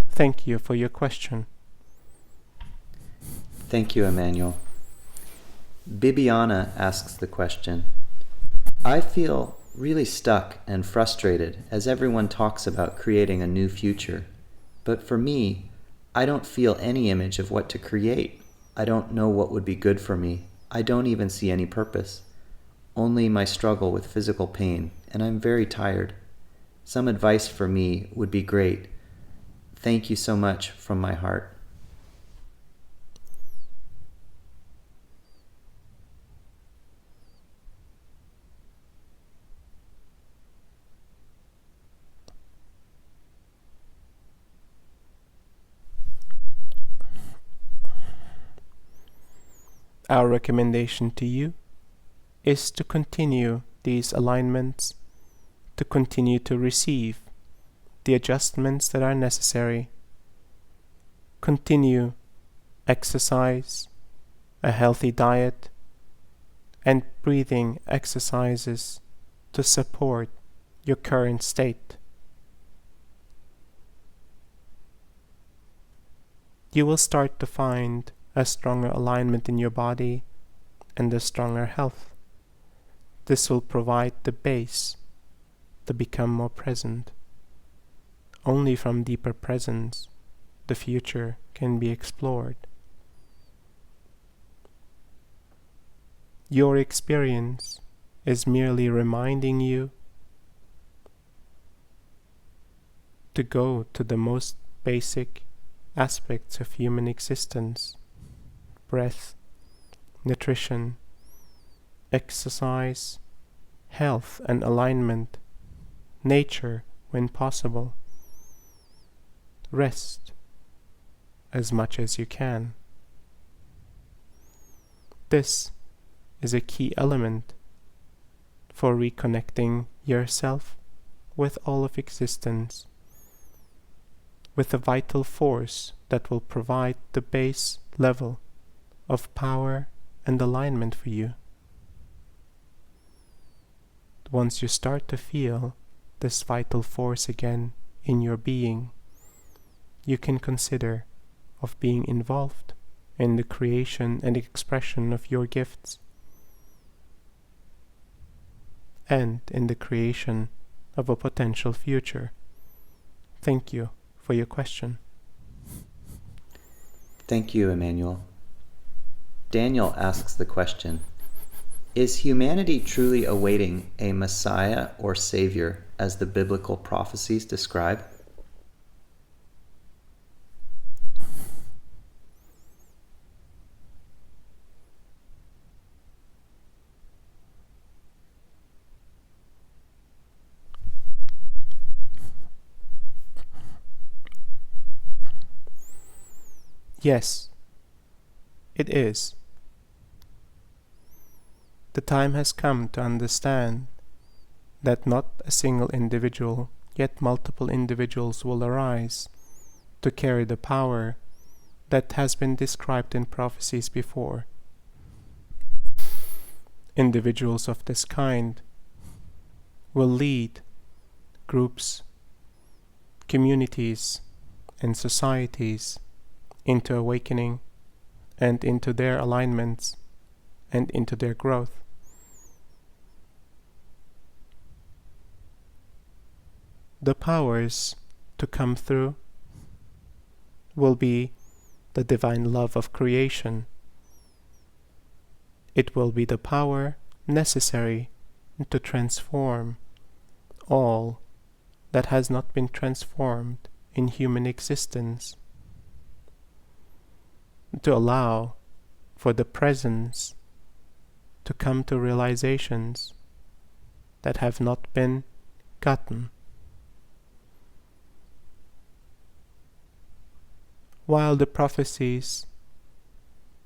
Thank you for your question. Thank you, Emmanuel. Bibiana asks the question, I feel really stuck and frustrated as everyone talks about creating a new future. But for me, I don't feel any image of what to create. I don't know what would be good for me. I don't even see any purpose. Only my struggle with physical pain, and I'm very tired. Some advice for me would be great. Thank you so much from my heart. Our recommendation to you is to continue these alignments, to continue to receive the adjustments that are necessary. Continue exercise, a healthy diet, and breathing exercises to support your current state. You will start to find a stronger alignment in your body and a stronger health. This will provide the base to become more present. Only from deeper presence the future can be explored. Your experience is merely reminding you to go to the most basic aspects of human existence: breath, nutrition, exercise, health and alignment, nature when possible. Rest as much as you can. This is a key element for reconnecting yourself with all of existence, with a vital force that will provide the base level of power and alignment for you. Once you start to feel this vital force again in your being, you can consider of being involved in the creation and expression of your gifts, and in the creation of a potential future. Thank you for your question. Thank you, Emmanuel. Daniel asks the question, is humanity truly awaiting a Messiah or Savior as the biblical prophecies describe? Yes, it is. The time has come to understand that not a single individual yet multiple individuals will arise to carry the power that has been described in prophecies before. Individuals of this kind will lead groups, communities, and societies into awakening and into their alignments and into their growth. The powers to come through will be the divine love of creation. It will be the power necessary to transform all that has not been transformed in human existence, to allow for the presence to come to realizations that have not been gotten. While the prophecies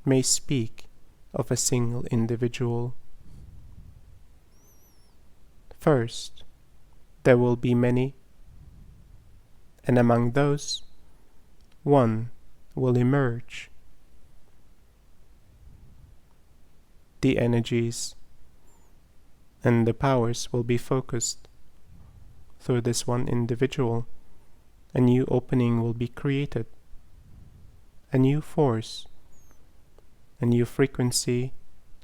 may speak of a single individual, first there will be many, and among those, one will emerge. The energies and the powers will be focused through this one individual. A new opening will be created. A new force, a new frequency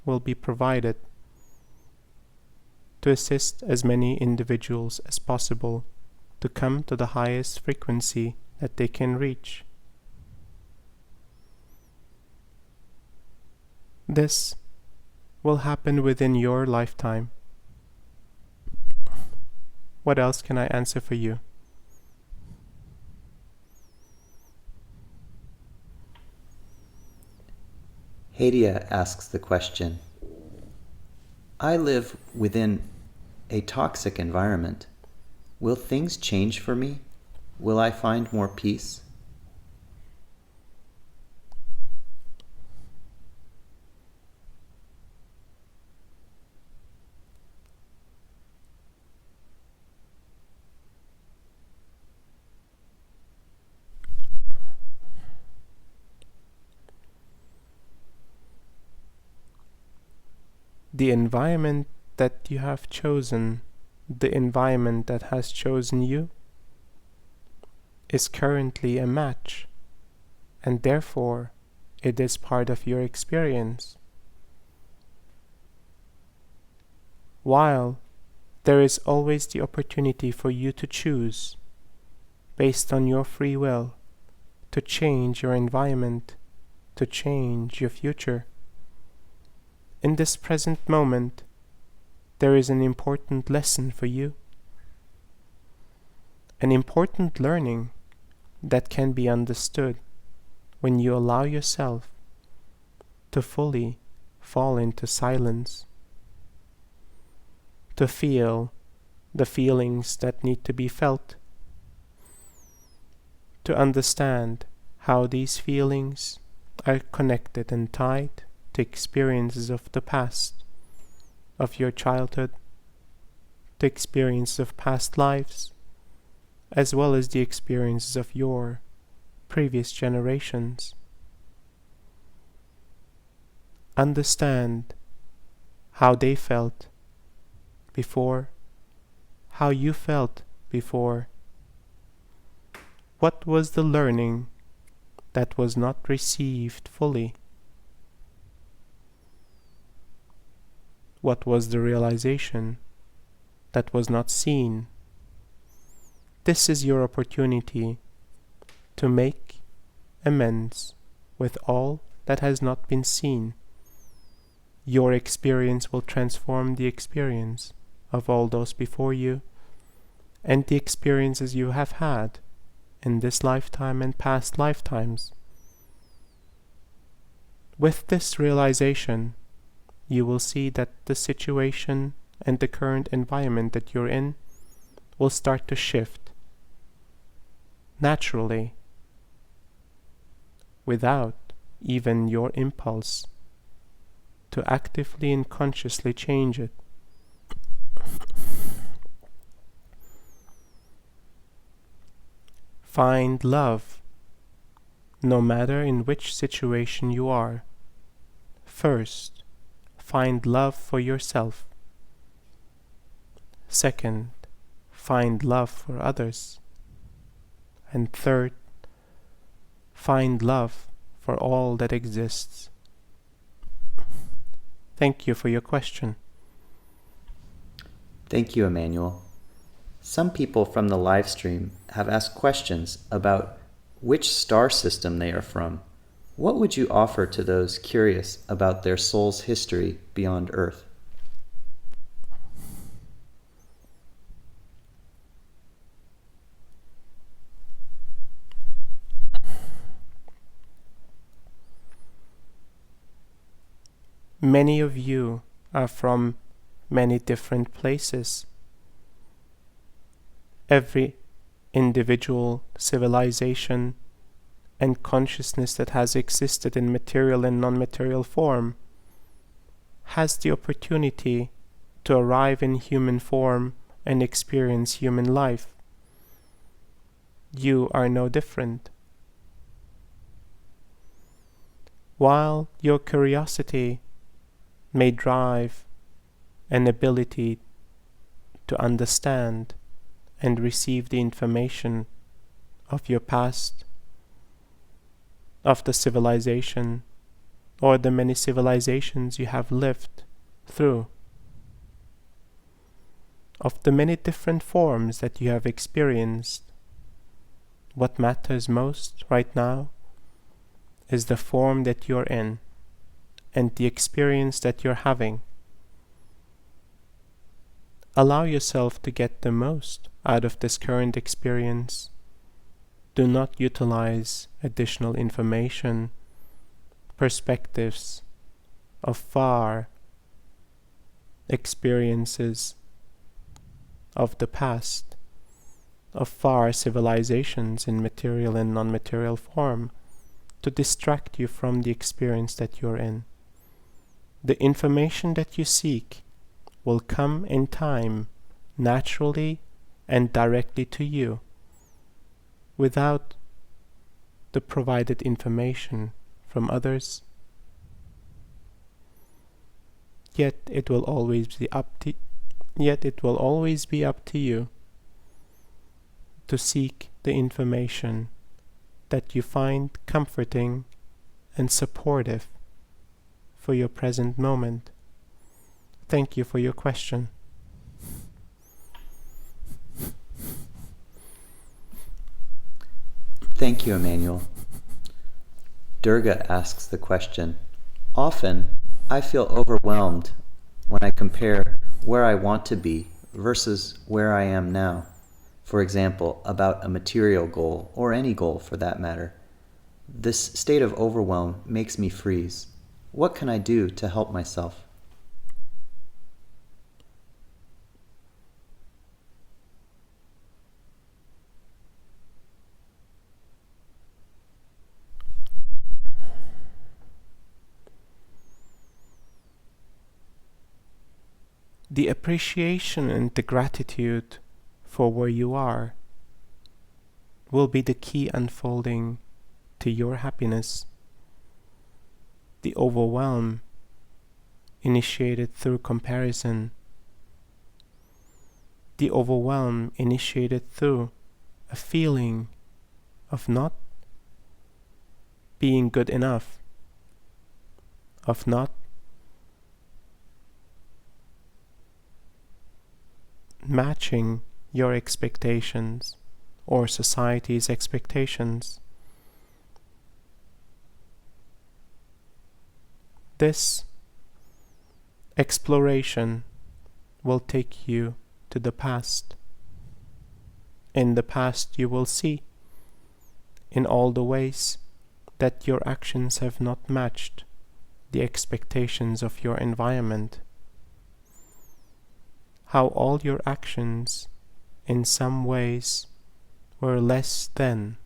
will be provided to assist as many individuals as possible to come to the highest frequency that they can reach. This will happen within your lifetime. What else can I answer for you? Hadia asks the question, I live within a toxic environment. Will things change for me? Will I find more peace? The environment that you have chosen, the environment that has chosen you, is currently a match, and therefore it is part of your experience. While there is always the opportunity for you to choose, based on your free will, to change your environment, to change your future. In this present moment, there is an important lesson for you, an important learning that can be understood when you allow yourself to fully fall into silence, to feel the feelings that need to be felt, to understand how these feelings are connected and tied to experiences of the past, of your childhood, to experiences of past lives, as well as the experiences of your previous generations. Understand how they felt before, how you felt before. What was the learning that was not received fully? What was the realization that was not seen? This is your opportunity to make amends with all that has not been seen. Your experience will transform the experience of all those before you, and the experiences you have had in this lifetime and past lifetimes. With this realization, you will see that the situation and the current environment that you're in will start to shift naturally, without even your impulse to actively and consciously change it. Find love, no matter in which situation you are. First, find love for yourself. Second, find love for others. And third, find love for all that exists. Thank you for your question. Thank you, Emmanuel. Some people from the live stream have asked questions about which star system they are from. What would you offer to those curious about their soul's history beyond Earth? Many of you are from many different places. Every individual civilization and consciousness that has existed in material and non-material form has the opportunity to arrive in human form and experience human life. You are no different. While your curiosity may drive an ability to understand and receive the information of your past, of the civilization, or the many civilizations you have lived through, of the many different forms that you have experienced. What matters most right now is the form that you're in and the experience that you're having. Allow yourself to get the most out of this current experience. Do not utilize additional information, perspectives of far experiences of the past, of far civilizations in material and non-material form, to distract you from the experience that you're in. The information that you seek will come in time, naturally and directly to you, without the provided information from others. Yet it will always be up to you to seek the information that you find comforting and supportive for your present moment. Thank you for your question. Thank you, Emmanuel. Durga asks the question, often I feel overwhelmed when I compare where I want to be versus where I am now. For example, about a material goal, or any goal for that matter. This state of overwhelm makes me freeze. What can I do to help myself? The appreciation and the gratitude for where you are will be the key unfolding to your happiness. The overwhelm initiated through comparison, the overwhelm initiated through a feeling of not being good enough, of not matching your expectations or society's expectations. This exploration will take you to the past. In the past you will see, in all the ways that your actions have not matched the expectations of your environment, how all your actions in some ways were less than.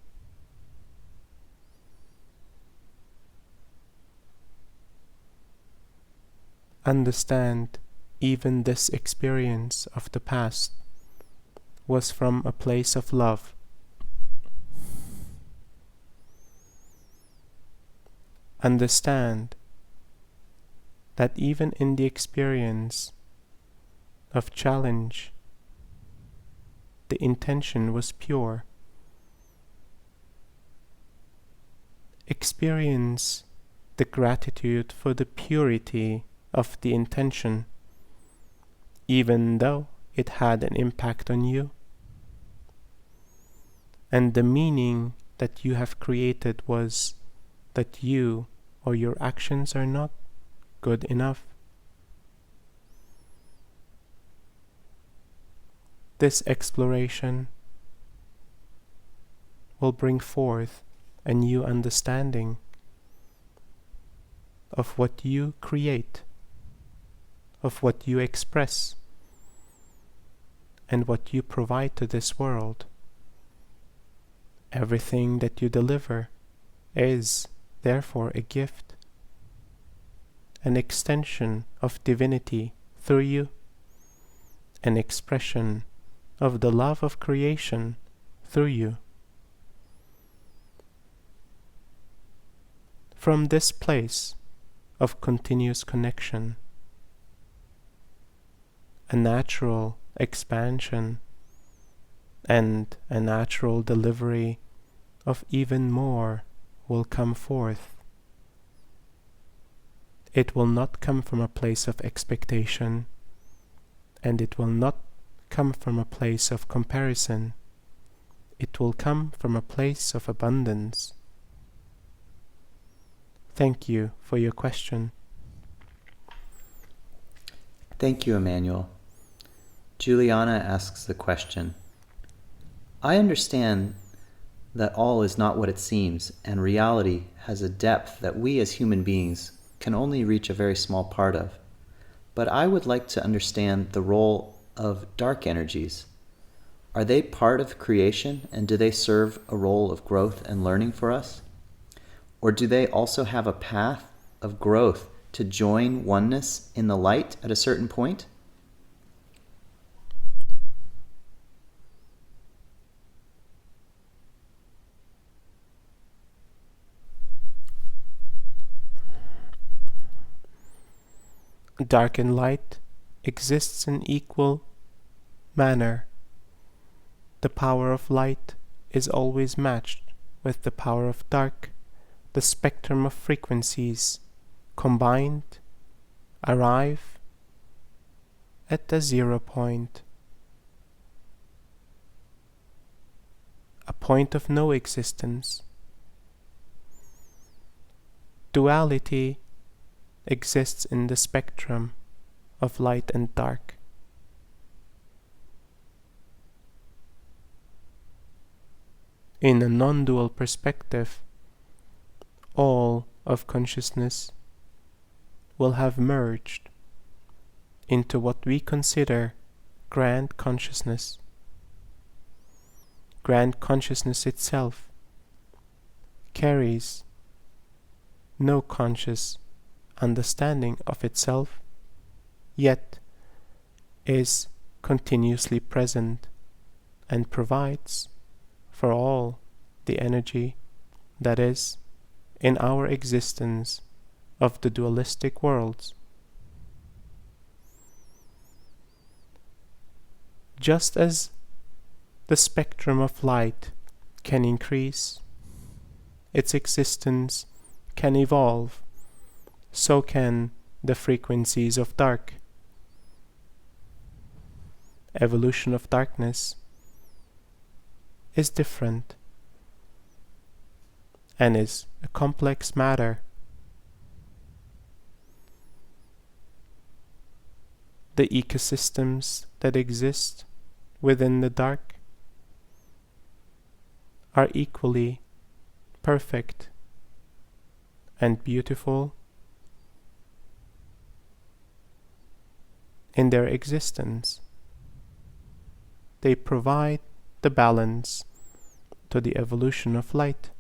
Understand, even this experience of the past was from a place of love. understand that even in the experience of challenge, the intention was pure. Experience the gratitude for the purity of the intention, even though it had an impact on you. And the meaning that you have created was that you or your actions are not good enough. This exploration will bring forth a new understanding of what you create, of what you express, and what you provide to this world. Everything that you deliver is, therefore, a gift, an extension of divinity through you, an expression of the love of creation through you. From this place of continuous connection, a natural expansion and a natural delivery of even more will come forth. It will not come from a place of expectation, and it will not come from a place of comparison. It will come from a place of abundance. Thank you for your question. Thank you, Emmanuel. Juliana asks the question, I understand that all is not what it seems, and reality has a depth that we as human beings can only reach a very small part of. But I would like to understand the role of dark energies. Are they part of creation, and do they serve a role of growth and learning for us? Or do they also have a path of growth to join oneness in the light at a certain point? Dark and light exists in equal manner. The power of light is always matched with the power of dark. The spectrum of frequencies combined arrive at the 0 point, a point of no existence. Duality exists in the spectrum of light and dark. In a non-dual perspective, all of consciousness will have merged into what we consider grand consciousness. Grand consciousness itself carries no conscious understanding of itself, yet is continuously present and provides for all the energy that is in our existence of the dualistic worlds. Just as the spectrum of light can increase, its existence can evolve, so can the frequencies of dark. Evolution of darkness is different and is a complex matter. The ecosystems that exist within the dark are equally perfect and beautiful in their existence. They provide the balance to the evolution of light.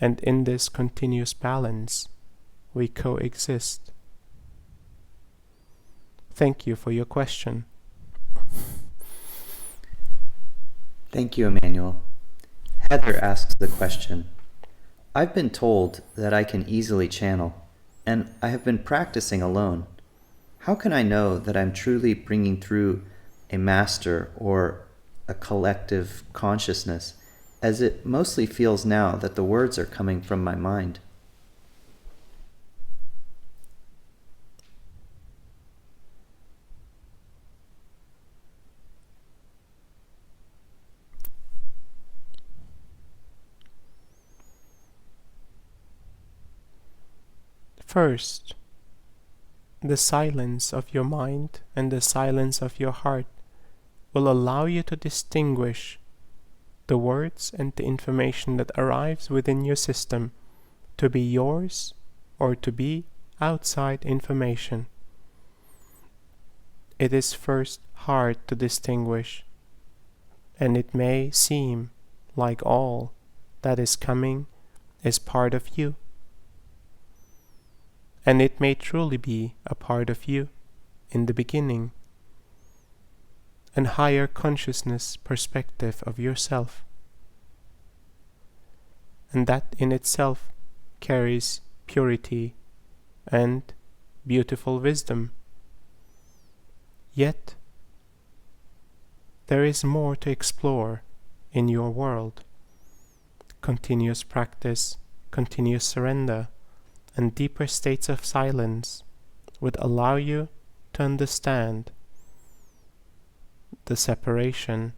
And in this continuous balance, we coexist. Thank you for your question. Thank you, Emmanuel. Heather asks the question, I've been told that I can easily channel, and I have been practicing alone. How can I know that I'm truly bringing through a master or a collective consciousness, as it mostly feels now that the words are coming from my mind? First, the silence of your mind and the silence of your heart will allow you to distinguish the words and the information that arrives within your system to be yours or to be outside information. It is first hard to distinguish, and it may seem like all that is coming is part of you. And it may truly be a part of you in the beginning, an higher consciousness perspective of yourself. And that in itself carries purity and beautiful wisdom. Yet, there is more to explore in your world. Continuous practice, continuous surrender, and deeper states of silence would allow you to understand the separation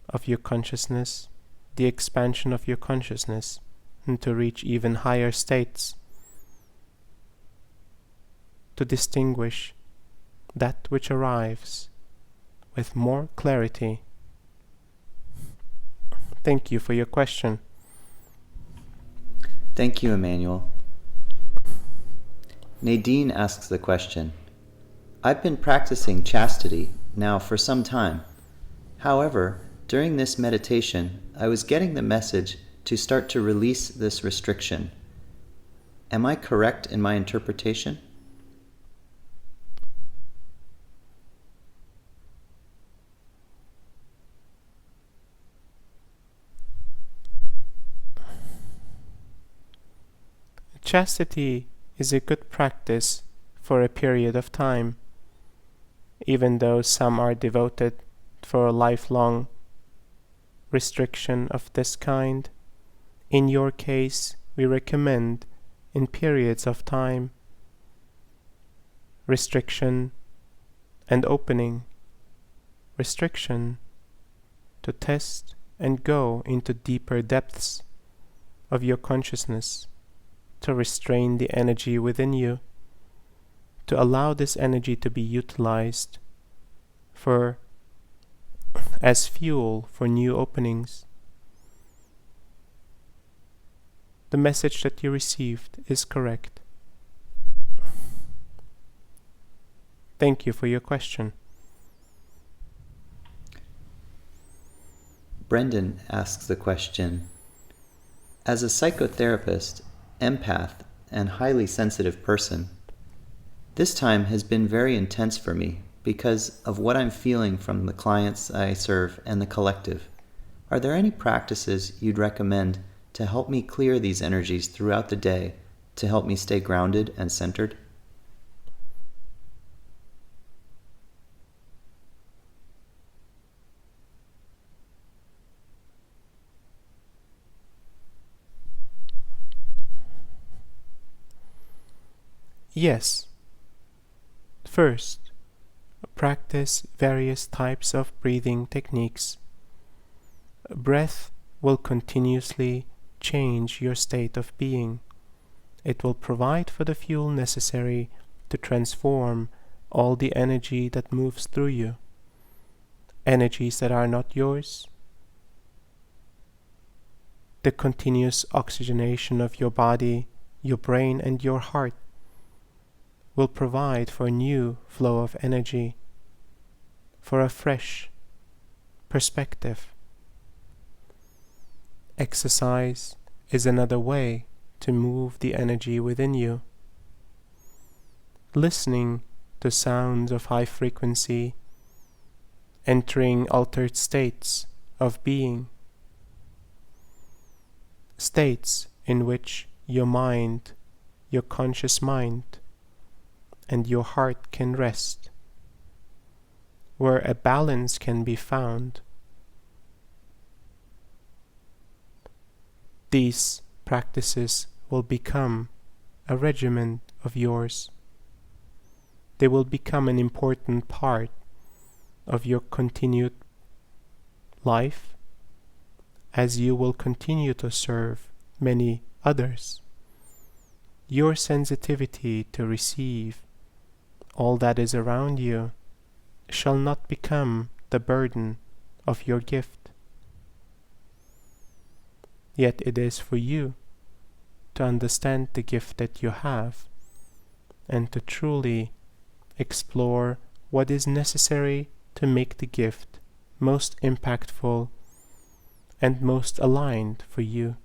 of your consciousness, the expansion of your consciousness, and to reach even higher states, to distinguish that which arrives with more clarity. Thank you for your question. Thank you, Emmanuel. Nadine asks the question, I've been practicing chastity now for some time. However, during this meditation, I was getting the message to start to release this restriction. Am I correct in my interpretation? Chastity is a good practice for a period of time, even though some are devoted for a lifelong restriction of this kind. In your case, we recommend in periods of time restriction and opening, restriction to test and go into deeper depths of your consciousness, to restrain the energy within you, to allow this energy to be utilized as fuel for new openings. The message that you received is correct. Thank you for your question. Brendan asks the question, as a psychotherapist, empath, and highly sensitive person, this time has been very intense for me because of what I'm feeling from the clients I serve and the collective. Are there any practices you'd recommend to help me clear these energies throughout the day to help me stay grounded and centered? Yes. First, practice various types of breathing techniques. Breath will continuously change your state of being. It will provide for the fuel necessary to transform all the energy that moves through you. Energies that are not yours. The continuous oxygenation of your body, your brain, and your heart will provide for a new flow of energy, for a fresh perspective. Exercise is another way to move the energy within you. Listening to sounds of high frequency, entering altered states of being, states in which your mind, your conscious mind, and your heart can rest, where a balance can be found. These practices will become a regimen of yours. They will become an important part of your continued life, as you will continue to serve many others. Your sensitivity to receive all that is around you shall not become the burden of your gift. Yet it is for you to understand the gift that you have and to truly explore what is necessary to make the gift most impactful and most aligned for you.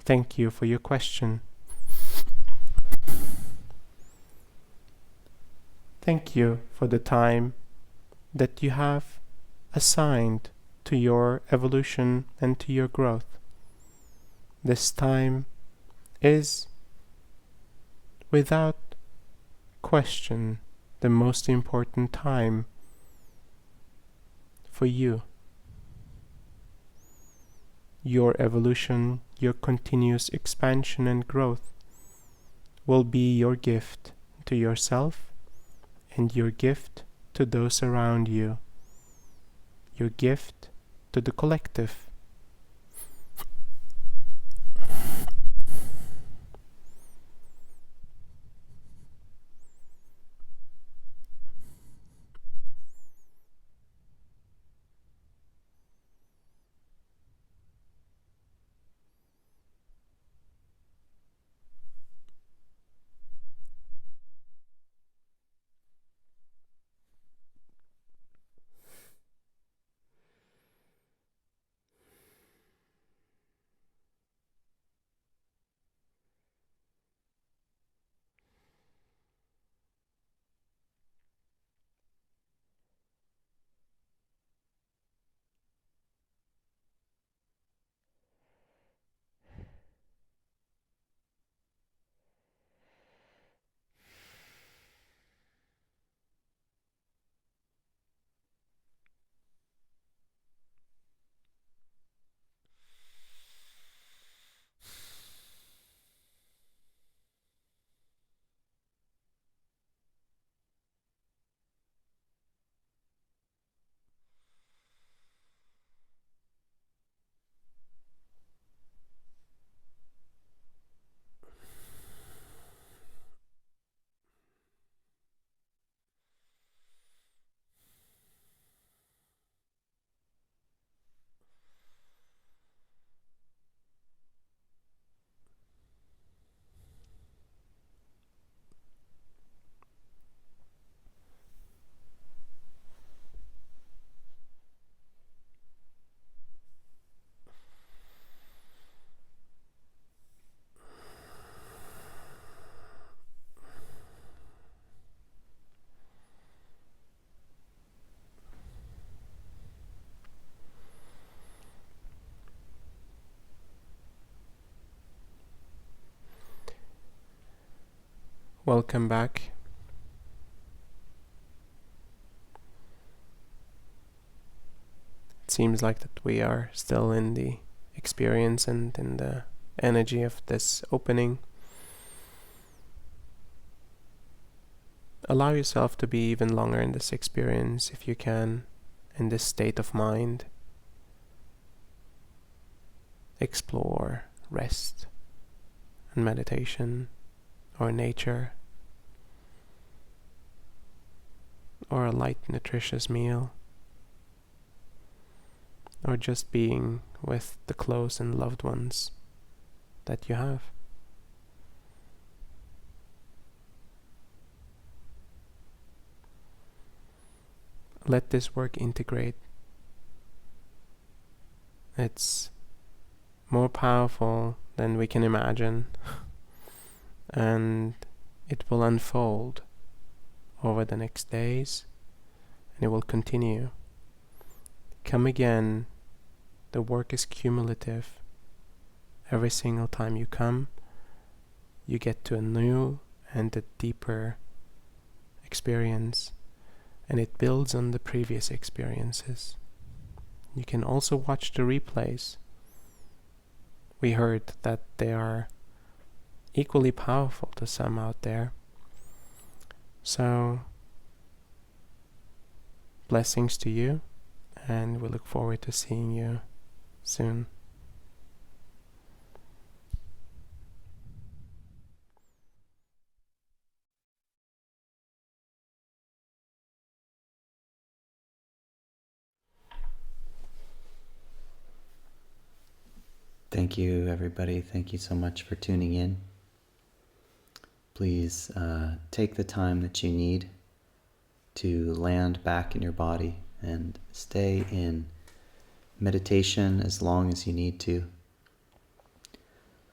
Thank you for your question. Thank you for the time that you have assigned to your evolution and to your growth. This time is, without question, the most important time for you. Your evolution, your continuous expansion and growth will be your gift to yourself and your gift to those around you, your gift to the collective. Welcome back. It seems like that we are still in the experience and in the energy of this opening. Allow yourself to be even longer in this experience if you can, in this state of mind. Explore rest and meditation, or nature, or a light, nutritious meal, or just being with the close and loved ones that you have. Let this work integrate. It's more powerful than we can imagine, and it will unfold over the next days, and it will continue. Come again. The work is cumulative. Every single time you come, you get to a new and a deeper experience, and it builds on the previous experiences. You can also watch the replays. We heard that they are equally powerful to some out there. So, blessings to you, and we look forward to seeing you soon. Thank you, everybody. Thank you so much for tuning in. Please take the time that you need to land back in your body and stay in meditation as long as you need to.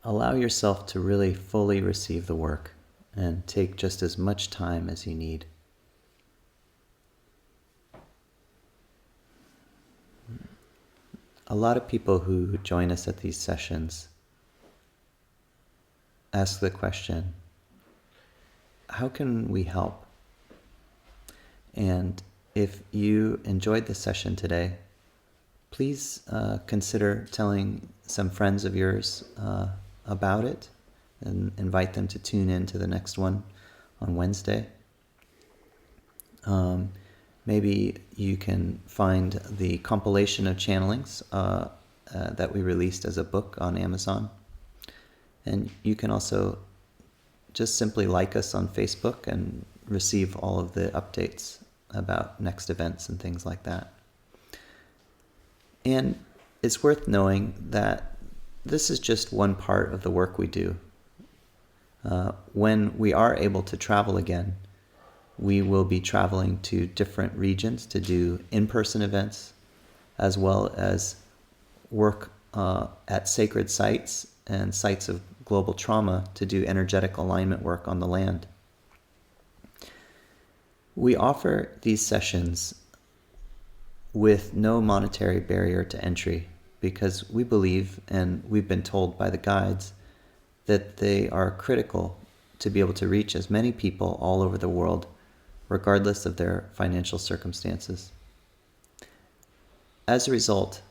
Allow yourself to really fully receive the work and take just as much time as you need. A lot of people who join us at these sessions ask the question, how can we help? And if you enjoyed the session today, please consider telling some friends of yours about it and invite them to tune in to the next one on Wednesday. Maybe you can find the compilation of channelings that we released as a book on Amazon. And you can also just simply like us on Facebook and receive all of the updates about next events and things like that. And it's worth knowing that this is just one part of the work we do. When we are able to travel again, we will be traveling to different regions to do in-person events, as well as work at sacred sites and sites of global trauma to do energetic alignment work on the land. We offer these sessions with no monetary barrier to entry because we believe, and we've been told by the guides, that they are critical to be able to reach as many people all over the world, regardless of their financial circumstances. As a result,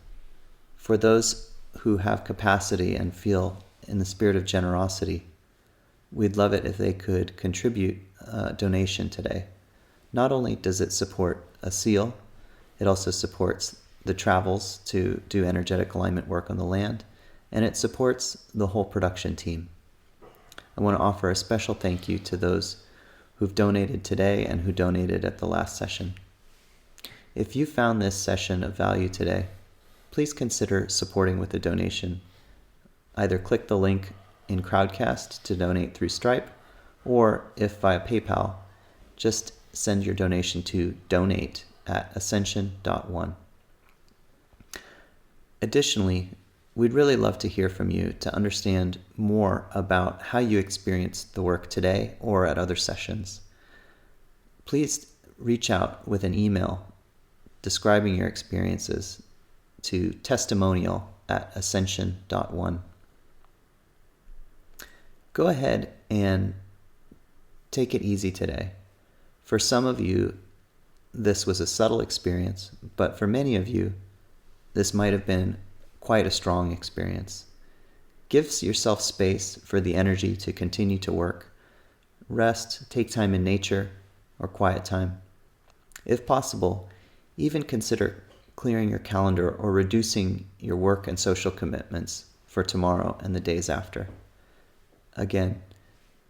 for those who have capacity and feel in the spirit of generosity, we'd love it if they could contribute a donation today. Not only does it support a seal, it also supports the travels to do energetic alignment work on the land, and it supports the whole production team. I want to offer a special thank you to those who've donated today and who donated at the last session. If you found this session of value today, please consider supporting with a donation. Either click the link in Crowdcast to donate through Stripe, or if via PayPal, just send your donation to donate@ascension.one. Additionally, we'd really love to hear from you to understand more about how you experienced the work today or at other sessions. Please reach out with an email describing your experiences to testimonial@ascension.one. Go ahead and take it easy today. For some of you, this was a subtle experience, but for many of you, this might have been quite a strong experience. Give yourself space for the energy to continue to work. Rest, take time in nature or quiet time. If possible, even consider clearing your calendar or reducing your work and social commitments for tomorrow and the days after. Again,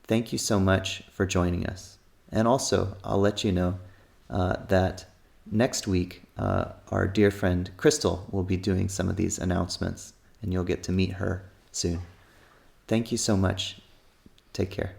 thank you so much for joining us. And also, I'll let you know that next week, our dear friend Crystal will be doing some of these announcements, and you'll get to meet her soon. Thank you so much. Take care.